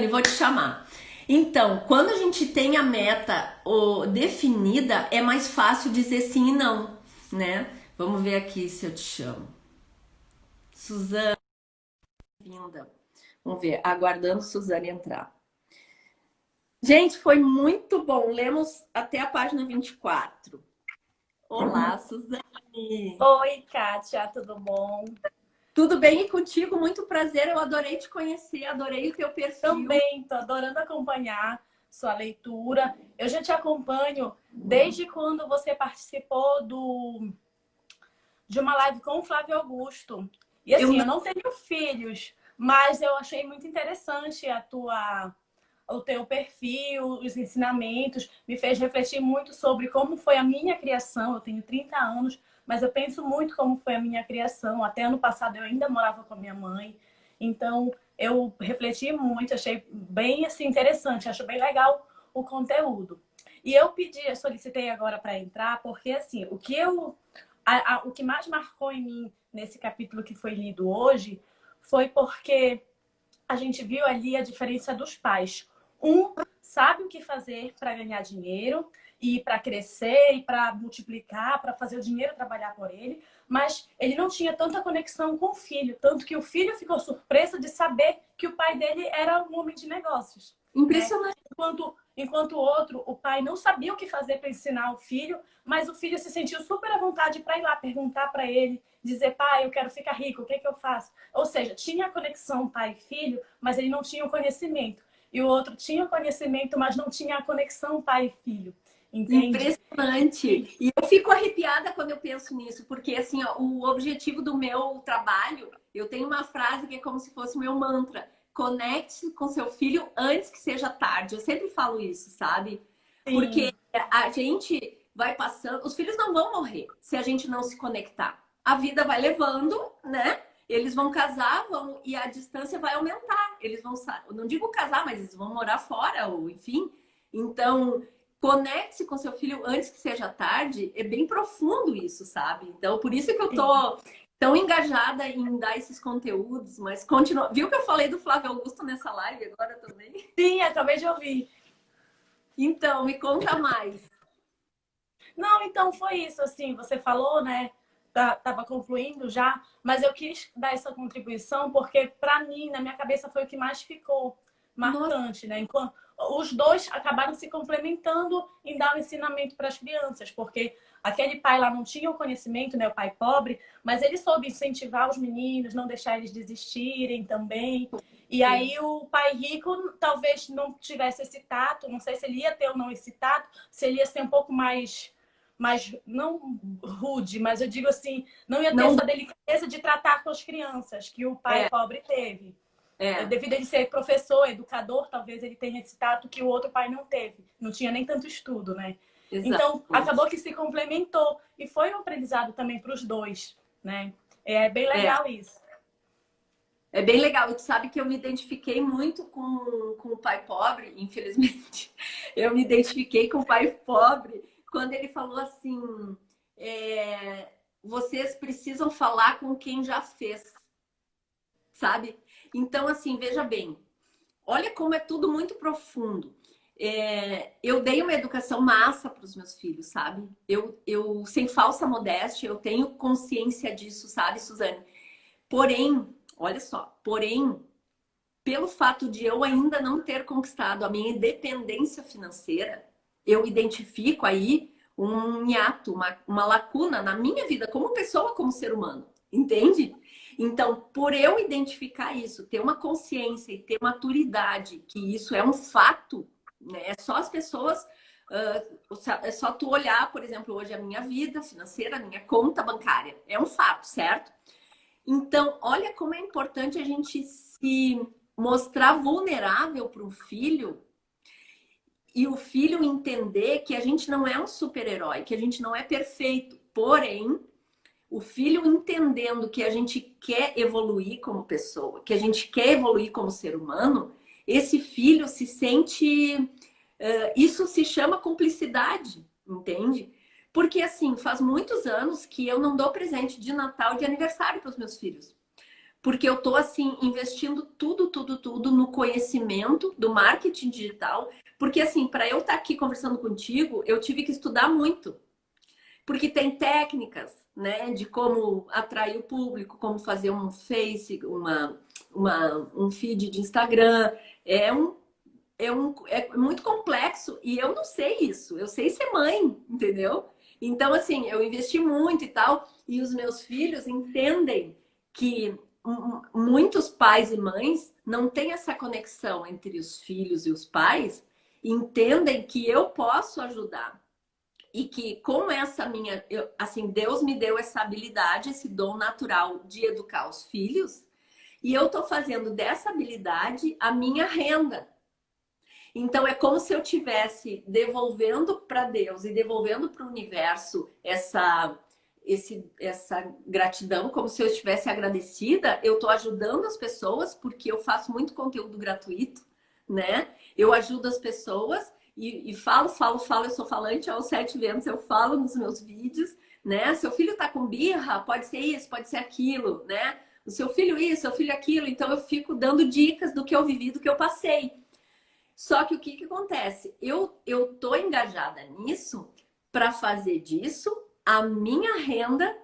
vou te chamar. Então, quando a gente tem a meta definida, é mais fácil dizer sim e não, né? Vamos ver aqui se eu te chamo. Suzane, vinda. Vamos ver, aguardando Suzane entrar. Gente, foi muito bom. Lemos até a página 24. Olá, Suzane. Oi, Kátia, tudo bom? Tudo bem e contigo? Muito prazer. Eu adorei te conhecer, adorei o teu perfil. Também, tô adorando acompanhar sua leitura. Eu já te acompanho desde quando você participou de uma live com o Flávio Augusto. E assim, eu não tenho filhos, mas eu achei muito interessante o teu perfil, os ensinamentos, me fez refletir muito sobre como foi a minha criação. Eu tenho 30 anos, mas eu penso muito como foi a minha criação. Até ano passado eu ainda morava com a minha mãe. Então, eu refleti muito, achei bem assim, interessante, acho bem legal o conteúdo. E eu solicitei agora para entrar, porque assim, o que mais marcou em mim nesse capítulo que foi lido hoje foi porque a gente viu ali a diferença dos pais. Um sabe o que fazer para ganhar dinheiro e para crescer e para multiplicar, para fazer o dinheiro trabalhar por ele, mas ele não tinha tanta conexão com o filho, tanto que o filho ficou surpreso de saber que o pai dele era um homem de negócios. Impressionante. Né? Enquanto o outro, o pai não sabia o que fazer para ensinar o filho, mas o filho se sentiu super à vontade para ir lá perguntar para ele, dizer, pai, eu quero ficar rico, o que é que eu faço? Ou seja, tinha a conexão pai e filho, mas ele não tinha o conhecimento. E o outro tinha o conhecimento, mas não tinha a conexão pai e filho. Entende? Impressionante. E eu fico arrepiada quando eu penso nisso, porque assim, ó, o objetivo do meu trabalho, eu tenho uma frase que é como se fosse o meu mantra: conecte com seu filho antes que seja tarde. Eu sempre falo isso, sabe? Sim. Porque a gente vai passando, os filhos não vão morrer se a gente não se conectar. A vida vai levando, né? Eles vão casar, e a distância vai aumentar. Eles vão, eu não digo casar, mas eles vão morar fora, ou enfim. Então, conecte-se com seu filho antes que seja tarde. É bem profundo isso, sabe? Então, por isso que eu tô tão engajada em dar esses conteúdos, mas continua. Viu que eu falei do Flávio Augusto nessa live agora também? Sim, acabei de ouvir. Então, me conta mais. Não, então foi isso, assim, você falou, né? Tava concluindo já, mas eu quis dar essa contribuição porque, para mim, na minha cabeça, foi o que mais ficou marcante, né? Enquanto os dois acabaram se complementando em dar o ensinamento para as crianças, porque aquele pai lá não tinha o conhecimento, né? O pai pobre, mas ele soube incentivar os meninos, não deixar eles desistirem também. E aí o pai rico talvez não tivesse esse tato, não sei se ele ia ter ou não esse tato, se ele ia ser um pouco mais não rude, mas eu digo assim, não ia ter essa delicadeza de tratar com as crianças que o pai pobre teve. Devido a ele ser professor, educador, talvez ele tenha esse tato que o outro pai não teve. Não tinha nem tanto estudo, né? Exato. Então, acabou que se complementou. E foi um aprendizado também para os dois, né? É bem legal isso. É bem legal. E tu sabe que eu me identifiquei muito com o pai pobre, infelizmente. Eu me identifiquei com o pai pobre quando ele falou assim: vocês precisam falar com quem já fez, sabe? Então, assim, veja bem, olha como é tudo muito profundo. Eu dei uma educação massa para os meus filhos, sabe? Eu, sem falsa modéstia, eu tenho consciência disso, sabe, Suzane? Porém, olha só, pelo fato de eu ainda não ter conquistado a minha independência financeira, eu identifico aí um hiato, uma lacuna na minha vida como pessoa, como ser humano, entende? Então, por eu identificar isso, ter uma consciência e ter maturidade, que isso é um fato, né? É só as pessoas, é só tu olhar, por exemplo, hoje a minha vida financeira, a minha conta bancária, é um fato, certo? Então, olha como é importante a gente se mostrar vulnerável para o filho e o filho entender que a gente não é um super-herói, que a gente não é perfeito. Porém, o filho entendendo que a gente quer evoluir como pessoa, que a gente quer evoluir como ser humano, esse filho se sente. Isso se chama cumplicidade, entende? Porque assim, faz muitos anos que eu não dou presente de Natal e de aniversário para os meus filhos. Porque eu tô assim investindo tudo no conhecimento do marketing digital, porque assim, para eu estar aqui conversando contigo, eu tive que estudar muito. Porque tem técnicas, né, de como atrair o público, como fazer um Face, um feed de Instagram. É é muito complexo e eu não sei isso. Eu sei ser mãe, entendeu? Então, assim, eu investi muito e tal, e os meus filhos entendem que muitos pais e mães não têm essa conexão entre os filhos e os pais, entendem que eu posso ajudar. E que com essa minha, assim, Deus me deu essa habilidade, esse dom natural de educar os filhos, e eu tô fazendo dessa habilidade a minha renda. Então é como se eu tivesse devolvendo para Deus e devolvendo para o universo essa gratidão, como se eu estivesse agradecida. Eu estou ajudando as pessoas porque eu faço muito conteúdo gratuito, né? Eu ajudo as pessoas e falo. Eu sou falante aos 7 ventos, eu falo nos meus vídeos, né? Seu filho tá com birra, pode ser isso, pode ser aquilo, né? O seu filho isso, seu filho aquilo. Então eu fico dando dicas do que eu vivi, do que eu passei. Só que o que acontece? Eu tô engajada nisso para fazer disso a minha renda,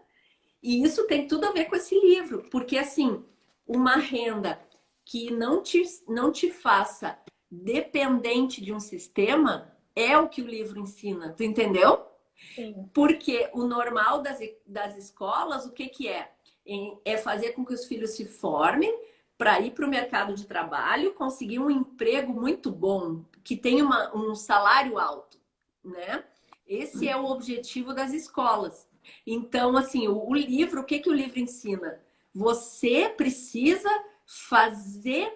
e isso tem tudo a ver com esse livro, porque assim, uma renda que não te faça dependente de um sistema é o que o livro ensina, tu entendeu? Sim. Porque o normal das escolas, o que que é? É fazer com que os filhos se formem para ir para o mercado de trabalho, conseguir um emprego muito bom, que tenha um salário alto, né? Esse é o objetivo das escolas. Então, assim, o livro, o que que o livro ensina? Você precisa fazer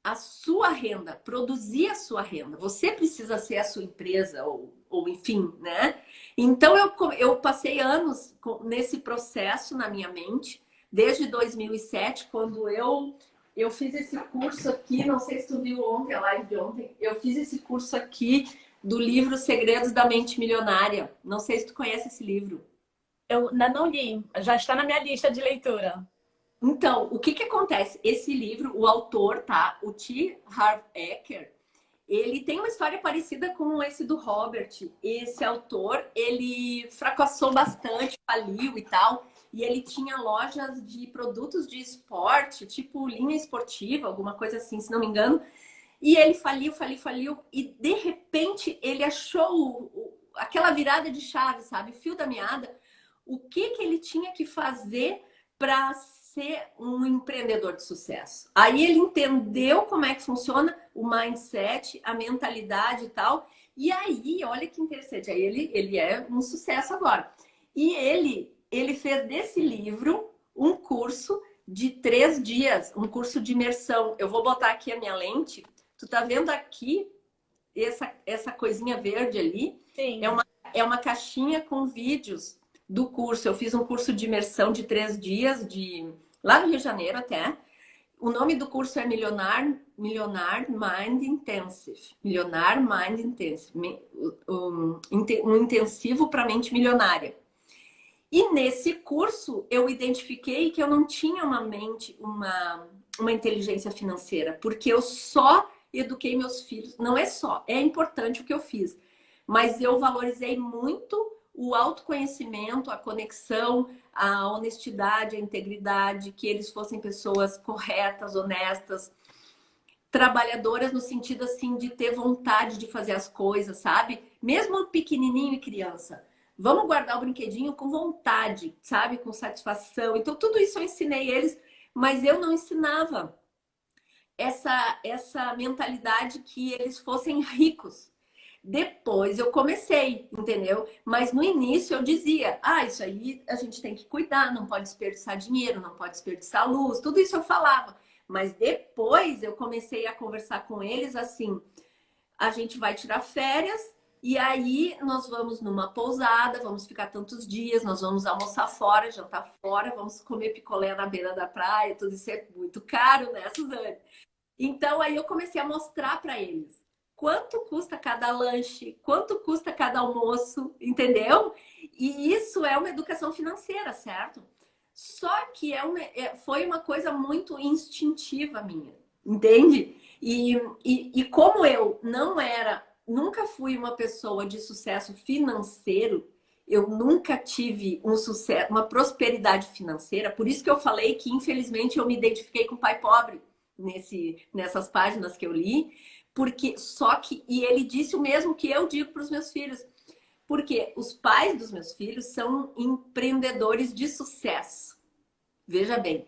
a sua renda, produzir a sua renda. Você precisa ser a sua empresa, ou enfim, né? Então, eu passei anos nesse processo na minha mente, desde 2007, quando eu fiz esse curso aqui, não sei se tu viu ontem, a live de ontem, eu fiz esse curso aqui do livro Segredos da Mente Milionária. Não sei se tu conhece esse livro. Eu ainda não li, já está na minha lista de leitura. Então, o que que acontece? Esse livro, o autor, tá? O T. Harv Eker, ele tem uma história parecida com esse do Robert. Esse autor, ele fracassou bastante, faliu e tal. E ele tinha lojas de produtos de esporte, tipo linha esportiva, alguma coisa assim, se não me engano. E ele faliu. E de repente ele achou aquela virada de chave, sabe? Fio da meada. O que que ele tinha que fazer para ser um empreendedor de sucesso? Aí ele entendeu como é que funciona o mindset, a mentalidade e tal. E aí, olha que interessante, aí ele é um sucesso agora. E ele fez desse livro um curso de 3 dias, um curso de imersão. Eu vou botar aqui a minha lente. Tu tá vendo aqui essa coisinha verde ali? Sim. É uma caixinha com vídeos do curso. Eu fiz um curso de imersão de 3 dias, lá no Rio de Janeiro até. O nome do curso é Milionar Mind Intensive. Milionar Mind Intensive. Um intensivo para mente milionária. E nesse curso eu identifiquei que eu não tinha uma inteligência financeira, porque eu só eduquei meus filhos. Não é só, é importante o que eu fiz, mas eu valorizei muito o autoconhecimento, a conexão, a honestidade, a integridade, que eles fossem pessoas corretas, honestas, trabalhadoras no sentido assim de ter vontade de fazer as coisas, sabe? Mesmo pequenininho e criança. Vamos guardar o brinquedinho com vontade, sabe? Com satisfação. Então, tudo isso eu ensinei eles, mas eu não ensinava essa mentalidade que eles fossem ricos. Depois eu comecei, entendeu? Mas no início eu dizia: isso aí a gente tem que cuidar, não pode desperdiçar dinheiro, não pode desperdiçar luz, tudo isso eu falava. Mas depois eu comecei a conversar com eles assim: a gente vai tirar férias e aí nós vamos numa pousada, vamos ficar tantos dias, nós vamos almoçar fora, jantar fora, vamos comer picolé na beira da praia, tudo isso é muito caro, né, Suzane? Então aí eu comecei a mostrar para eles quanto custa cada lanche, quanto custa cada almoço, entendeu? E isso é uma educação financeira, certo? Só que foi uma coisa muito instintiva minha, entende? E como eu não era, nunca fui uma pessoa de sucesso financeiro, eu nunca tive um sucesso, uma prosperidade financeira, por isso que eu falei que infelizmente eu me identifiquei com o pai pobre nessas páginas que eu li, porque só que e ele disse o mesmo que eu digo para os meus filhos, porque os pais dos meus filhos são empreendedores de sucesso. Veja bem,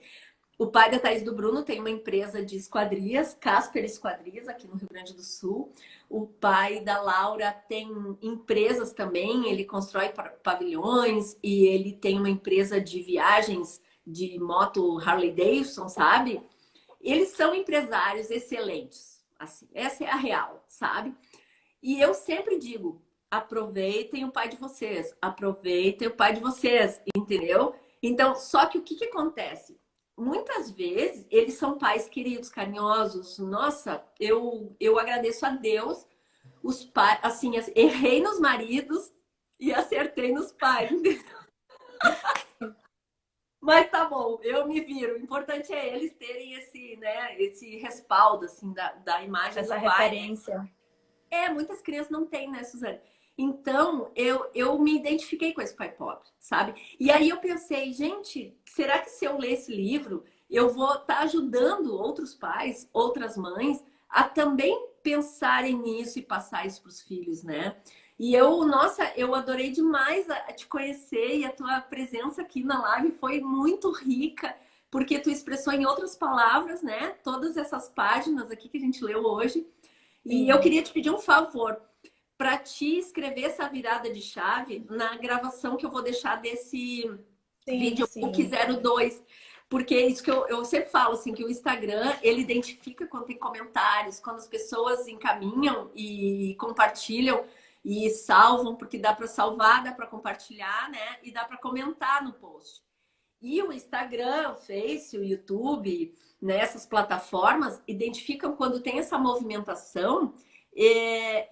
o pai da Thaís do Bruno tem uma empresa de esquadrias, Casper Esquadrias, aqui no Rio Grande do Sul. O pai da Laura tem empresas também, ele constrói pavilhões e ele tem uma empresa de viagens de moto Harley Davidson, sabe? Eles são empresários excelentes, assim, essa é a real, sabe? E eu sempre digo, aproveitem o pai de vocês, aproveitem o pai de vocês, entendeu? Então, só que o que acontece? Muitas vezes eles são pais queridos, carinhosos. Nossa, eu agradeço a Deus os pais, assim, errei nos maridos e acertei nos pais. Mas tá bom, eu me viro. O importante é eles terem esse, né, esse respaldo assim da imagem Essa do pai. referência. Muitas crianças não têm, né, Suzane? Então, eu me identifiquei com esse pai pobre, sabe? E aí eu pensei, gente, será que se eu ler esse livro, eu vou estar ajudando outros pais, outras mães, a também pensarem nisso e passar isso para os filhos, né? E nossa, eu adorei demais a te conhecer e a tua presença aqui na live foi muito rica, porque tu expressou em outras palavras, né? Todas essas páginas aqui que a gente leu hoje. E eu queria te pedir um favor para te escrever essa virada de chave na gravação que eu vou deixar desse vídeo book 02. Porque é isso que eu sempre falo, assim, que o Instagram, ele identifica quando tem comentários, quando as pessoas encaminham e compartilham e salvam, porque dá para salvar, dá para compartilhar, né? E dá para comentar no post. E o Instagram, o Face, o YouTube, né, essas plataformas identificam quando tem essa movimentação,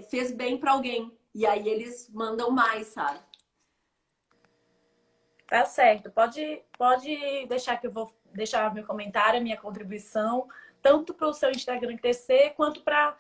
fez bem para alguém. E aí eles mandam mais, sabe? Tá certo. Pode deixar que eu vou deixar meu comentário, minha contribuição, tanto para o seu Instagram crescer, quanto para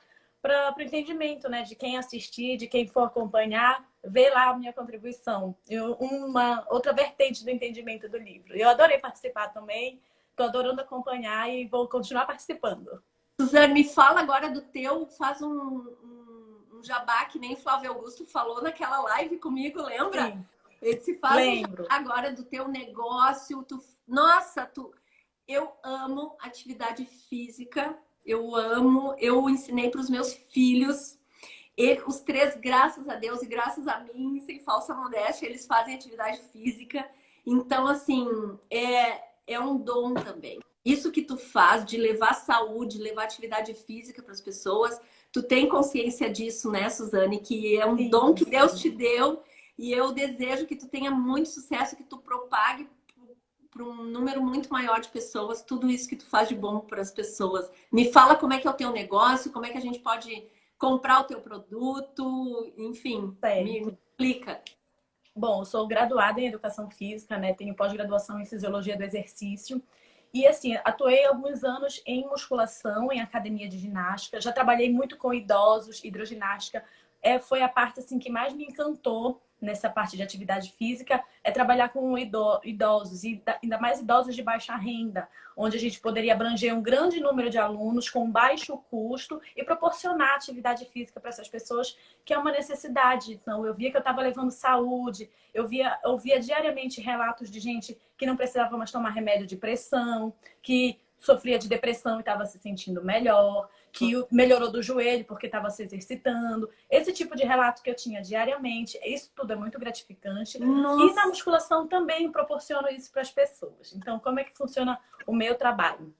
o entendimento, né? De quem assistir, de quem for acompanhar, ver lá a minha contribuição. Uma outra vertente do entendimento do livro. Eu adorei participar também, estou adorando acompanhar e vou continuar participando. Suzane, me fala agora do teu, faz um jabá que nem Flávio Augusto falou naquela live comigo, lembra? Sim. Ele se faz Lembro. agora do teu negócio. Nossa, eu amo atividade física. Eu ensinei para os meus filhos. Os três, graças a Deus e graças a mim, sem falsa modéstia, eles fazem atividade física. Então, assim, é um dom também. Isso que tu faz de levar saúde, levar atividade física para as pessoas, tu tem consciência disso, né, Suzane? Que é um dom que Deus te deu e eu desejo que tu tenha muito sucesso, que tu propague para um número muito maior de pessoas tudo isso que tu faz de bom para as pessoas. Me fala como é que é o teu negócio, como é que a gente pode comprar o teu produto, enfim, me explica. Bom, eu sou graduada em Educação Física, né? Tenho pós-graduação em Fisiologia do Exercício. E, assim, atuei alguns anos em musculação, em academia de ginástica. Já trabalhei muito com idosos, hidroginástica. Foi a parte, assim, que mais me encantou nessa parte de atividade física, é trabalhar com idosos, e ainda mais idosos de baixa renda, onde a gente poderia abranger um grande número de alunos com baixo custo e proporcionar atividade física para essas pessoas, que é uma necessidade. Então, eu via que eu estava levando saúde, eu via diariamente relatos de gente que não precisava mais tomar remédio de pressão, que sofria de depressão e estava se sentindo melhor, que melhorou do joelho porque estava se exercitando. Esse tipo de relato que eu tinha diariamente, isso tudo é muito gratificante. Nossa. E na musculação também proporciono isso para as pessoas. Então, como é que funciona o meu trabalho?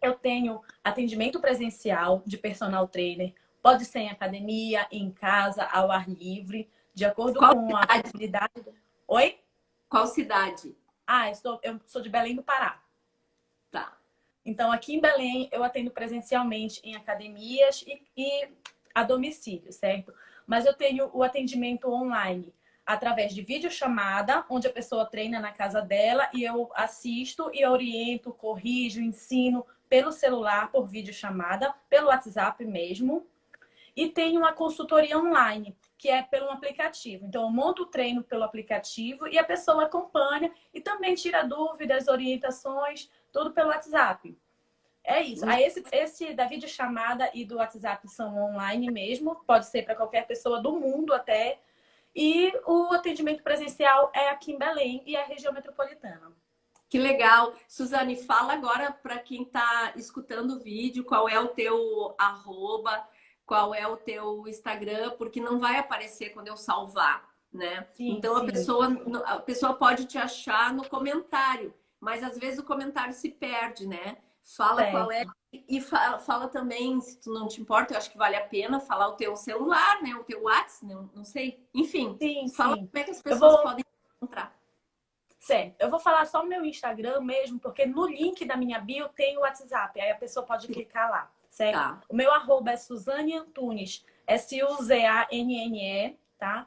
Eu tenho atendimento presencial de personal trainer, pode ser em academia, em casa, ao ar livre, de acordo com a atividade. Oi? Qual cidade? Eu sou de Belém do Pará. Tá. Então, aqui em Belém, eu atendo presencialmente em academias e a domicílio, certo? Mas eu tenho o atendimento online através de videochamada, onde a pessoa treina na casa dela e eu assisto e oriento, corrijo, ensino pelo celular, por videochamada, pelo WhatsApp mesmo. E tem uma consultoria online, que é pelo aplicativo. Então, eu monto o treino pelo aplicativo e a pessoa acompanha e também tira dúvidas, orientações, tudo pelo WhatsApp. É isso. Aí esse da videochamada e do WhatsApp são online mesmo, pode ser para qualquer pessoa do mundo até. E o atendimento presencial é aqui em Belém e a região metropolitana. Que legal. Suzane, fala agora para quem está escutando o vídeo, qual é o teu arroba, qual é o teu Instagram, porque não vai aparecer quando eu salvar, né? Sim, então sim. A pessoa pode te achar no comentário, mas às vezes o comentário se perde, né? Fala qual é e fala também, se tu não te importa, eu acho que vale a pena falar o teu celular, né? O teu WhatsApp, não sei. Enfim, fala como é que as pessoas podem encontrar. Certo. Eu vou falar só o meu Instagram mesmo, porque no link da minha bio tem o WhatsApp. Aí a pessoa pode clicar lá, certo? Tá. O meu arroba é Suzane Antunes. É Suzanne, tá?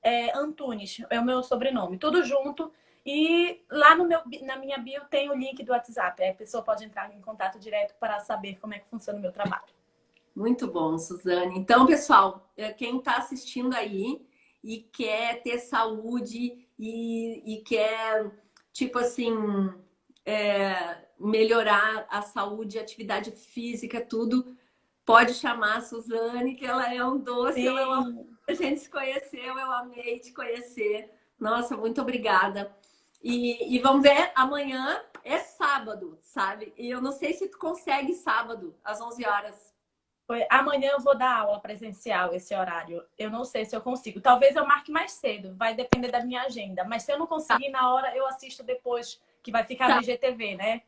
É Antunes, é o meu sobrenome. Tudo junto. E lá na minha bio tem o link do WhatsApp. Aí a pessoa pode entrar em contato direto para saber como é que funciona o meu trabalho. Muito bom, Suzane. Então, pessoal, quem está assistindo aí e quer ter saúde e quer, tipo assim, melhorar a saúde, atividade física, tudo, pode chamar a Suzane, que ela é um doce, ela é uma... A gente se conheceu, eu amei te conhecer. Nossa, muito obrigada. E vamos ver, amanhã é sábado, sabe? E eu não sei se tu consegue sábado, às 11 horas. Amanhã eu vou dar aula presencial esse horário. Eu não sei se eu consigo. Talvez eu marque mais cedo, vai depender da minha agenda. Mas se eu não conseguir na hora, eu assisto depois, que vai ficar no IGTV, né?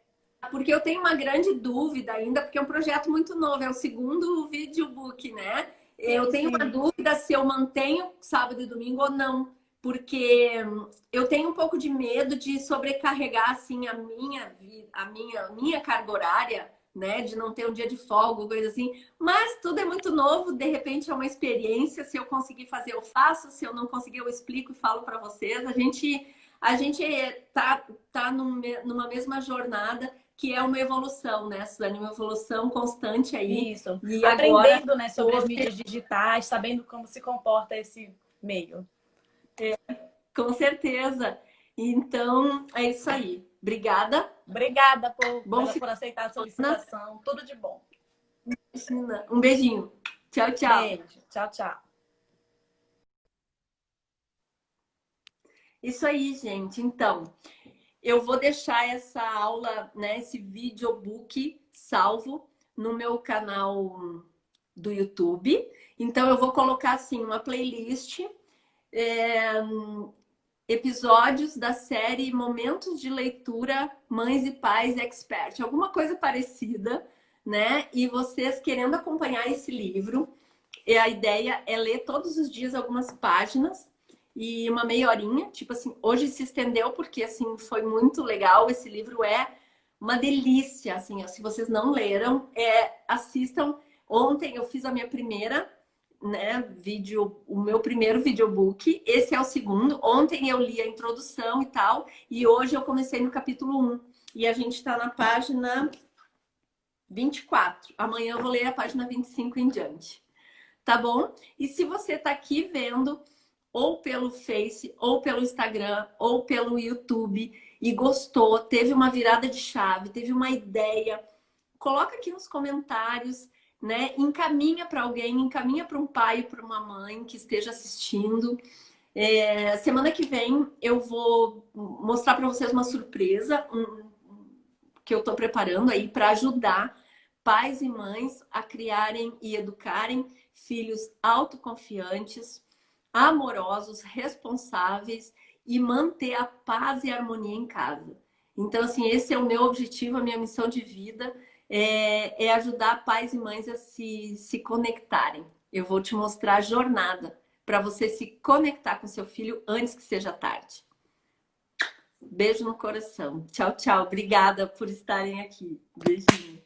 Porque eu tenho uma grande dúvida ainda, porque é um projeto muito novo, é o segundo videobook, né? Eu tenho uma dúvida se eu mantenho sábado e domingo ou não, porque eu tenho um pouco de medo de sobrecarregar assim a minha carga horária, né? De não ter um dia de folga, coisa assim. Mas tudo é muito novo, de repente é uma experiência. Se eu conseguir fazer, eu faço. Se eu não conseguir, eu explico e falo para vocês. A gente tá numa mesma jornada, que é uma evolução, né, Suzane? Uma evolução constante aí. Isso. E aprendendo, agora, né, sobre as mídias digitais, sabendo como se comporta esse meio. Com certeza. Então, é isso aí. Obrigada. Obrigada por aceitar a solicitação. Tudo de bom. Um beijinho. Tchau, tchau. Beijo. Tchau, tchau. Isso aí, gente. Então, eu vou deixar essa aula, né, esse videobook salvo no meu canal do YouTube. Então, eu vou colocar, assim, uma playlist, episódios da série Momentos de Leitura Mães e Pais Expert. Alguma coisa parecida, né? E vocês querendo acompanhar esse livro, a ideia é ler todos os dias algumas páginas e uma meia horinha, tipo assim, hoje se estendeu porque assim foi muito legal. Esse livro é uma delícia, assim, se vocês não leram, assistam. Ontem eu fiz a minha primeira, né, o meu primeiro videobook. Esse é o segundo. Ontem eu li a introdução e tal, e hoje eu comecei no capítulo 1. E a gente está na página 24. Amanhã eu vou ler a página 25 em diante. Tá bom? E se você está aqui vendo ou pelo Face, ou pelo Instagram, ou pelo YouTube e gostou, teve uma virada de chave, teve uma ideia, coloca aqui nos comentários, né? Encaminha para alguém, encaminha para um pai, para uma mãe que esteja assistindo. Semana que vem eu vou mostrar para vocês uma surpresa que eu estou preparando aí para ajudar pais e mães a criarem e educarem filhos autoconfiantes, amorosos, responsáveis e manter a paz e a harmonia em casa. Então, assim, esse é o meu objetivo, a minha missão de vida, é ajudar pais e mães a se conectarem. Eu vou te mostrar a jornada para você se conectar com seu filho antes que seja tarde. Beijo no coração. Tchau, tchau. Obrigada por estarem aqui. Beijinho.